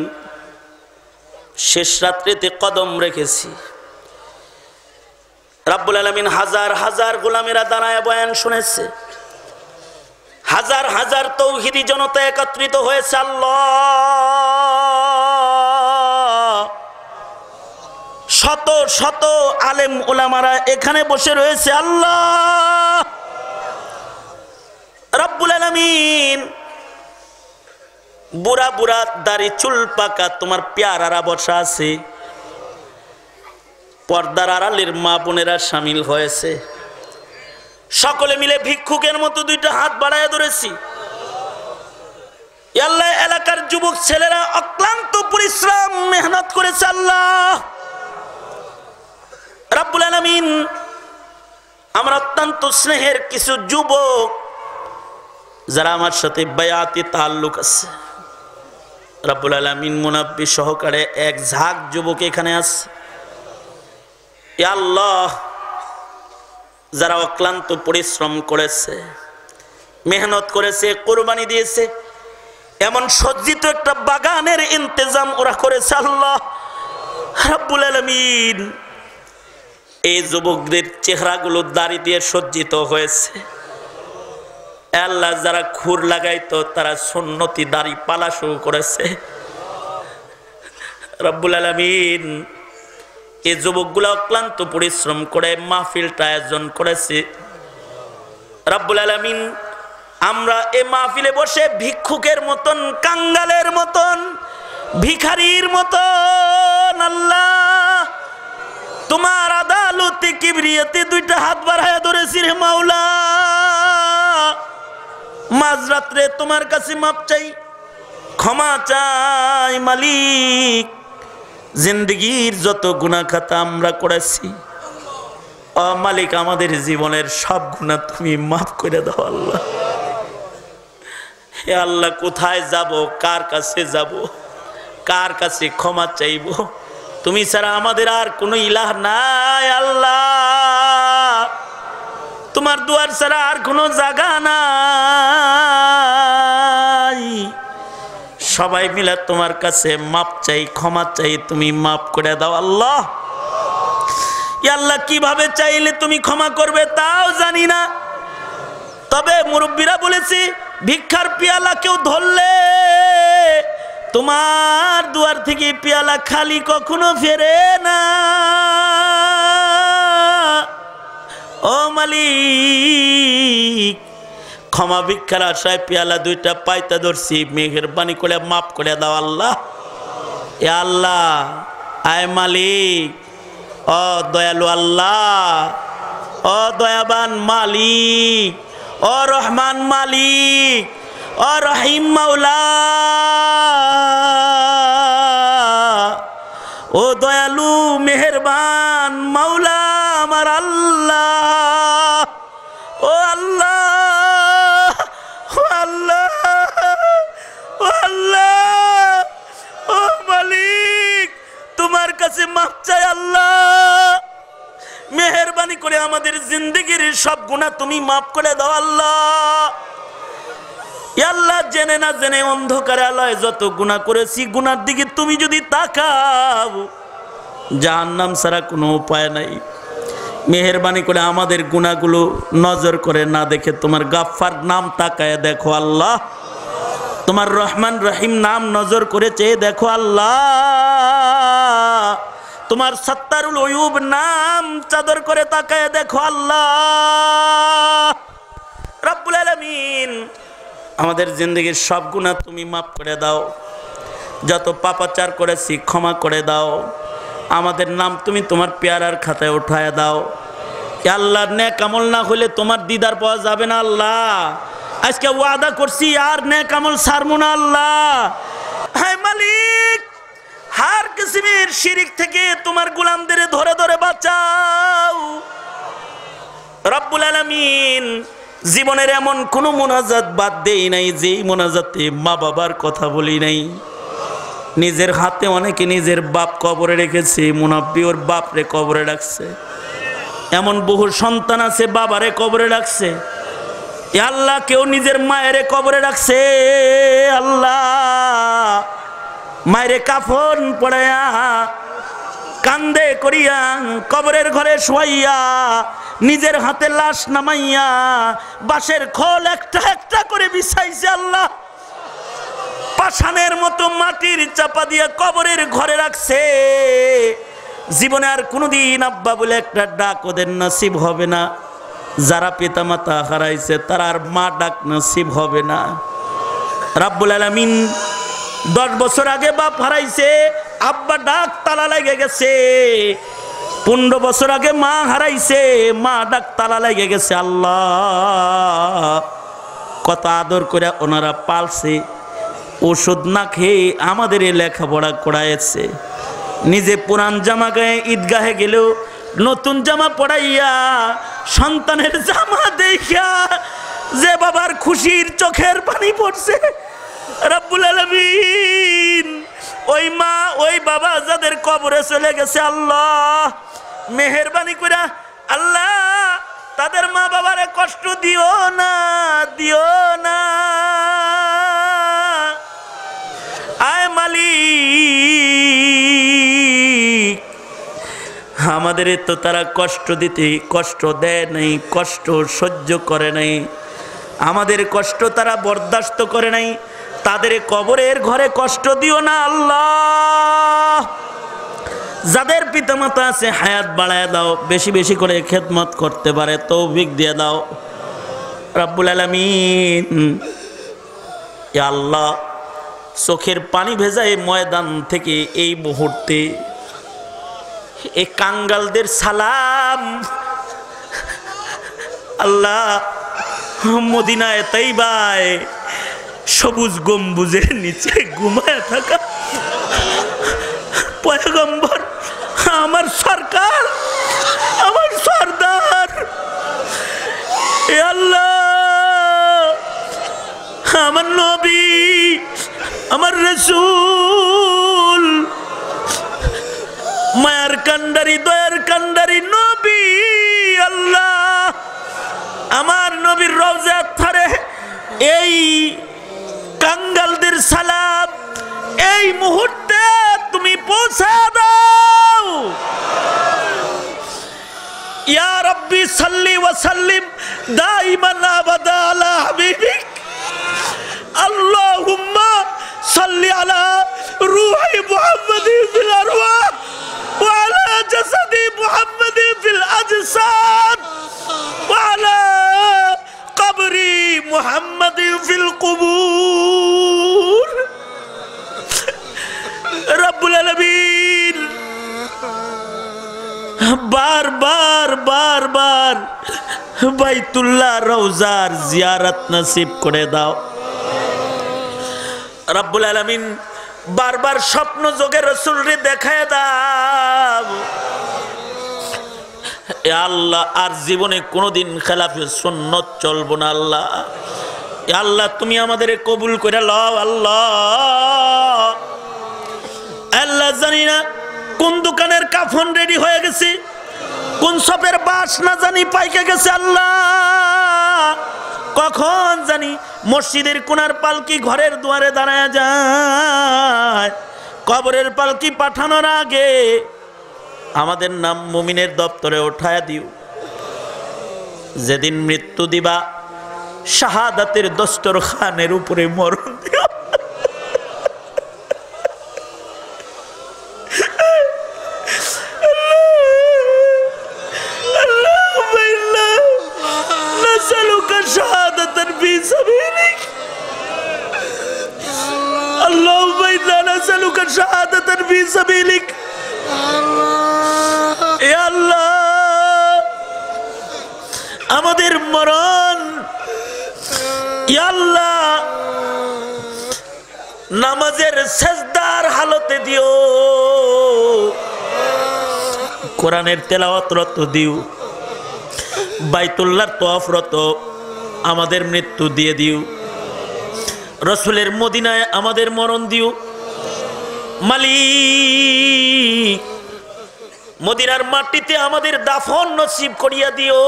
শেষ রাত্রিতে কদম রেখেছি রব্বুল আলামিন। হাজার হাজার গোলামেরা দাঁড়ায় বয়ান শুনেছে, হাজার হাজার তৌহিদি জনতা একত্রিত হয়েছে আল্লাহ। শত শত আলেম ওলামারা এখানে বসে রয়েছে আল্লাহ রব্বুল আলামিন। বুড়া বুড়া দাড়ি চুল পাকা তোমার পেয়ারারা বসা আছে, পর্দার আড়ালের মা বোনেরা সামিল হয়েছে। সকলে মিলে ভিক্ষুকের মতো 2টা হাত বাড়ায় ধরেছি আল্লাহ। এলাকার যুবক ছেলেরা অক্লান্ত পরিশ্রম মেহনত করেছে আল্লাহ রব্বুল আলামিন। আমার অত্যন্ত স্নেহের কিছু যুবক যারা আমার সাথে বায়াতি তাল্লুক আছে, রব্বুল আলামিন মুনাব্বি সহকারে এক ঝাঁক যুবক এখানে আছে আল্লাহ, যারা অক্লান্ত পরিশ্রম করেছে, মেহনত করেছে, কোরবানি দিয়েছে। এমন সজ্জিত একটা বাগানের ইন্তজাম ওরা করেছে আল্লাহ রাব্বুল আলামিন। এই যুবকদের চেহারাগুলো দাড়ি দিয়ে সজ্জিত হয়েছে আল্লাহ। যারা খুর লাগাইতো তারা সুন্নতি দাড়ি পালা শুরু করেছে রাব্বুল আলামিন। এই যুবকগুলো অক্লান্ত পরিশ্রম করে মাহফিলটা আয়োজন করেছে রব্বুল আলামিন। আমরা এই মাহফিলে বসে ভিক্ষুকের মতন, কাঙ্গালের মতন, ভিখারির মতন আল্লাহ তোমার আদালতে কিবরিয়াতে 2টা হাত বাড়ায় ধরেছি রে মাওলা। মাঝরাত্রে তোমার কাছে মাপ চাই, ক্ষমা চাই মালিক। জিন্দগির যত গুনাহ খাতা আমরা করেছি ও মালিক, আমাদের জীবনের সব গুনাহ তুমি মাফ করে দাও আল্লাহ। হে আল্লাহ, কোথায় যাব, কার কাছে যাব, কার কাছে ক্ষমা চাইব? তুমি ছাড়া আমাদের আর কোনো ইলাহ নাই আল্লাহ। তোমার দুয়ার ছাড়া আর কোনো জায়গা নাই। সবাই মিলে তোমার কাছে মাপ চাই, ক্ষমা চাই, তুমি মাফ করে দাও আল্লাহ। আল্লাহ কিভাবে চাইলে তুমি ক্ষমা করবে তাও জানি না, তবে মুরব্বীরা বলেছে ভিক্ষার পেয়ালা কেউ ধরলে তোমার দুয়ার থেকে পেয়ালা খালি কখনো ফেরে না। ও মালিক, ক্ষমা ভিক্ষার আশায় পেয়ালা 2টা পাইতা ধরছি, মেহেরবানি করে মাফ করে দাও আল্লাহ। এ আল্লাহ, আয় মালিক, ও দয়ালু আল্লাহ, ও দয়াবান মালিক, ও রহমান মালিক, ও রহিম মাওলা, ও দয়ালু মেহেরবান মাওলা আমার আল্লাহ। ও আল্লাহ, ও আল্লাহ, ও আল্লাহ, ও মালিক, তোমার কাছে মাফ চাই আল্লাহ। মেহেরবানি করে আমাদের জিন্দেগির সব গুনাহ তুমি মাফ করে দাও আল্লাহ। আল্লাহ, জেনে না জেনে অন্ধকারে আলোয় যত গুনাহ করেছি, গুনার দিকে তুমি যদি তাকাও, জাহান্নাম ছাড়া কোনো উপায় নাই। মেহেরবানি করে আমাদের গুনাহগুলো নজর করে না দেখে তোমার গাফফার নাম তাকায় দেখো আল্লাহ, তোমার রহমান রহিম নাম নজর করে চেয়ে দেখো আল্লাহ, তোমার সত্তারুল উয়ুব নাম চাদর করে তাকায় দেখো আল্লাহ রব্বুল আলামিন। আমাদের জিন্দগির সব গুনাহ তুমি মাফ করে দাও, যত পাপাচার করেছি ক্ষমা করে দাও, আমাদের নাম তুমি তোমার পেয়ারার খাতায় উঠায় দাও। আল্লাহ নেক আমল না হলে তোমার দিদার পাওয়া যাবে না আল্লাহ। আজকে ওয়াদা করছি আর নেক আমল ছাড়বো না আল্লাহ। হায় মালিক, হার কিসমের শিরিক থেকে তোমার গোলামদের ধরে ধরে বাঁচাও রব্বুল আলামিন। জীবনের এমন কোনো মোনাজাত বাদ দেই নাই যে মোনাজাতে মা বাবার কথা বলি নাই। নিজের হাতে অনেকে নিজের বাপ কবরে রেখেছে, মুনাব্বি ওর বাপরে কবরে রাখছে। এমন বহু সন্তান আছে বাবারে কবরে রাখছে। আল্লাহ কেউ নিজের মায়েরে কবরে রাখছে। আল্লাহ মায়েরে কাফন পড়াইয়া কান্দে করিয়া কবরের ঘরে শোয়াইয়া নিজের হাতে লাশ নামাইয়া বাঁশের খোল একটা একটা করে বিছাইছে আল্লাহ। পাষাণের মতো মাটির চাপা দিয়া কবরের ঘরে রাখছে। জীবনে আর কোনোদিন আব্বা বলে একটা ডাক ওদের নসিব হবে না। যারা পিতা মাতা হারাইছে তারা আর মা ডাক নসিব হবে না। রাব্বুল আলামিন 10 বছর আগে বাপ হারাইছে, আব্বা ডাক তালা লেগে গেছে। 15 বছর আগে মা হারাইছে, মা ডাক তালা লেগে গেছে। আল্লাহ কত আদর করে ওনারা পালছে, ওষুধ না খেয়ে আমাদের লেখাপড়া করাইছে। নিজে পুরান জামা গায়ে ঈদগাহে গেলেও নতুন জামা পড়াইয়া সন্তানের জামা দেখিয়া যে বাবার খুশির চোখের পানি পড়ছে রব্বুল আলামিন। ওই মা ওই বাবা যাদের কবরে চলে গেছে আল্লাহ মেহেরবানি করে আল্লাহ তাদের মা বাবারে কষ্ট দিও না, দিও না। আয় মালিক, আমাদের তো তারা কষ্ট দিতে কষ্ট দেয় নাই, কষ্ট সহ্য করে নাই, আমাদের কষ্ট তারা বরদাস্ত করে নাই। তাদের কবরের ঘরে কষ্ট দিও না আল্লাহ। যাদের পিতামাতা আছে হায়াত বাড়ায় দাও, বেশি বেশি করে খেদমত করতে পারে তৌফিক দিয়ে দাও রব্বুল আলামিন। ইয়া আল্লাহ, চোখের পানি ভেজা এই ময়দান থেকে এই মুহূর্তে এই কাঙ্গালদের সালাম আল্লাহ। মদিনায় তাইবায় সবুজ গম্বুজের নিচে ঘুমায় থাকা পয়গম্বর, আমার সরকার, আমার সরদার, এ আল্লাহ আমার নবী, আমার রাসূল, মায়ার কান্ডারি দয়ার কান্ডারি নবী আল্লাহ, আমার নবীর রওজা ধারে এই কাঙ্গালদের সালাম এই মুহূর্তে তুমি পৌঁছা দাও। ইয়া রাব্বি সাল্লি ওয়া সাল্লিম দাইমান আবাদা আলা হাবিবিক আল্লাহুম্মা সাল্লি আলা রূহি মুহাম্মাদিন ফিল আরওয়াহ ওয়া আলা জাসাদি মুহাম্মাদিন ফিল আজসাদ ওয়া আলা কবরি মুহাম্মাদিন ফিল কুবুর। রব্বুল আলামিন বারবার বারবার বাইতুল্লাহ রওজার জিয়ারত নসিব করে দাও রব্বুল আলামিন। বারবার স্বপ্ন যোগে রাসূলরে দেখায় দাও এ আল্লাহ। আর জীবনে কোনোদিন খেলাফে সুন্নত চলবো না আল্লাহ। এ আল্লাহ তুমি আমাদের কবুল করে লও আল্লাহ। আল্লাহ জানি না কোন দোকানের কাফন রেডি হয়ে গেছে, কোন সপের বাস না জানি পাইকে গেছে আল্লাহ। কখন জানি মসজিদের কোনার পালকি ঘরের দুয়ারে দাঁড়ায় যায়। কবরের পালকি পাঠানোর আগে আমাদের নাম মুমিনের দপ্তরে উঠায় দিও। যেদিন মৃত্যু দিবা শাহাদাতের দস্তরখানের উপরে মরণ দিও। আমাদের মরণ ইয়া আল্লাহ নামাজের সেজদার হালতে দিও, কোরআনের তেলাওয়াতরত দিও, বাইতুল্লাহর তওয়াফরত আমাদের মৃত্যু দিয়ে দিও, রসুলের মদিনায় আমাদের মরণ দিও। মালিক মদিনার মাটিতে আমাদের দাফন নসিব করিয়া দিও।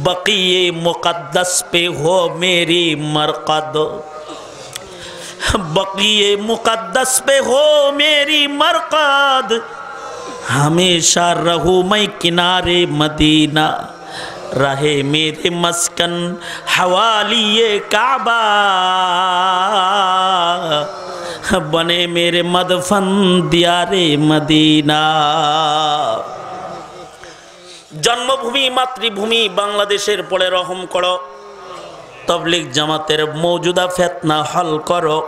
बक़ीए मुक़द्दस पे हो मेरी मरक़द, बक़ीए मुक़द्दस पे हो मेरी मरक़द, हमेशा रहूँ मैं किनारे मदीना, रहे मेरे मस्कन हवालिए काबा, बने मेरे मदफन दियारे मदीना। जन्मभूमि मातृभूमि बांग्लादेशेर पड़े रहम करो, तबलीग जमातेर मौजूदा फेतना हल करो।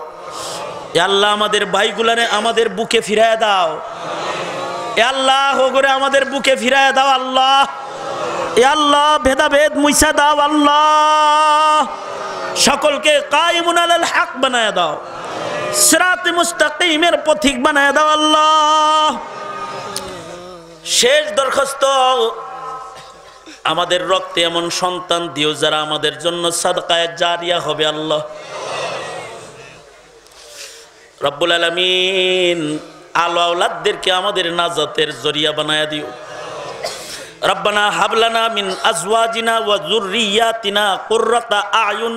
या अल्लाह आमादेर भाईगुलारे आमादेर बुके फिराय दाओ, या अल्लाह होगरे आमादेर बुके फिराय दाओ अल्लाह, या अल्लाह भेदाभेद मुइसा दाओ अल्लाह, सकलके कायिमुन आलाल हक बनाय दाओ, सिराते मुस्ताकीमेर पथिक बनाय दाओ अल्लाह। शेष दरखास्त आमादेर रक्ते एमन सन्तान दिओ जारा आमादेर जन्य सदकाए जारिया होबे आल्लाह रब्बुल आलामीन। आलो औलाददेरके आमादेर नाजातेर जरिया बनाया दिओ। रब्बाना हाबलाना मिन आजवाजिना व जुर्रियातिना कुर्रता आयुन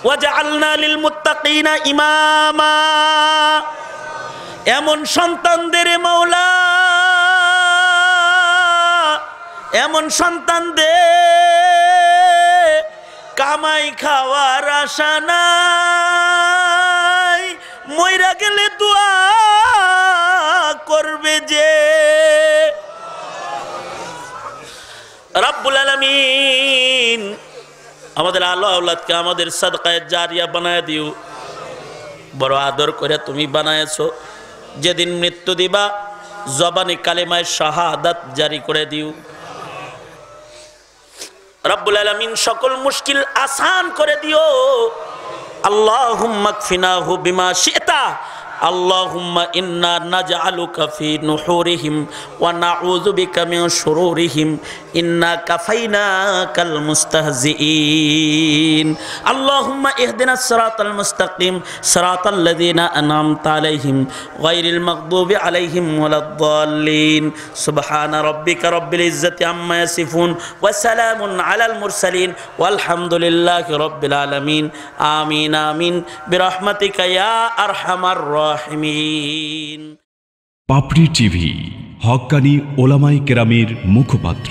वाजअलना लिल मुत्ताकीना इमामा। एमन सन्तानदेर मौला, एमन सन्तान दे कामाई खावार आशा नाई, मइरा गेले दुआ करबे जे। रब्बुल आलामीन आमादेर आलो औलादके आमादेर सदकाए जारिया बनाया दिओ। बड़ आदर करे तुमी बानायेछो। जेदिन मृत्यु दिबा जबाने कालेमाय शाहादात जारी करे दिओ। रब्बुल आलामीन सकल मुश्किल आसान करे दिओ। अल्लाहुम्मा कफिनाहु बिमा शि'ता, अल्लाहुम्मा इन्ना नजअलुका फी नुहूरिहिम व नऊযु बिका मिन शुरूरिहिम इन्ना कफैनाकल मुस्तहजिईन। अल्लाहुम्मा इहदिनास सिराताल मुस्तकीम सिराताल लज़ीना अनअमता अलैहिम गैरिल मग़दूबि अलैहिम वलद्दाल्लीन। सुब्हाना रब्बिका रब्बिल इज्जति अम्मा यसिफून व सलामुन अलल मुरसलीन वल्हम्दुलिल्लाहि रब्बिल आलमीन। आमीन आमीन बिरहमतिका या अरहमार राहिमीन। পাপড়ি টিভি হক্কানি ওলামায়ে কেরামের মুখপাত্র।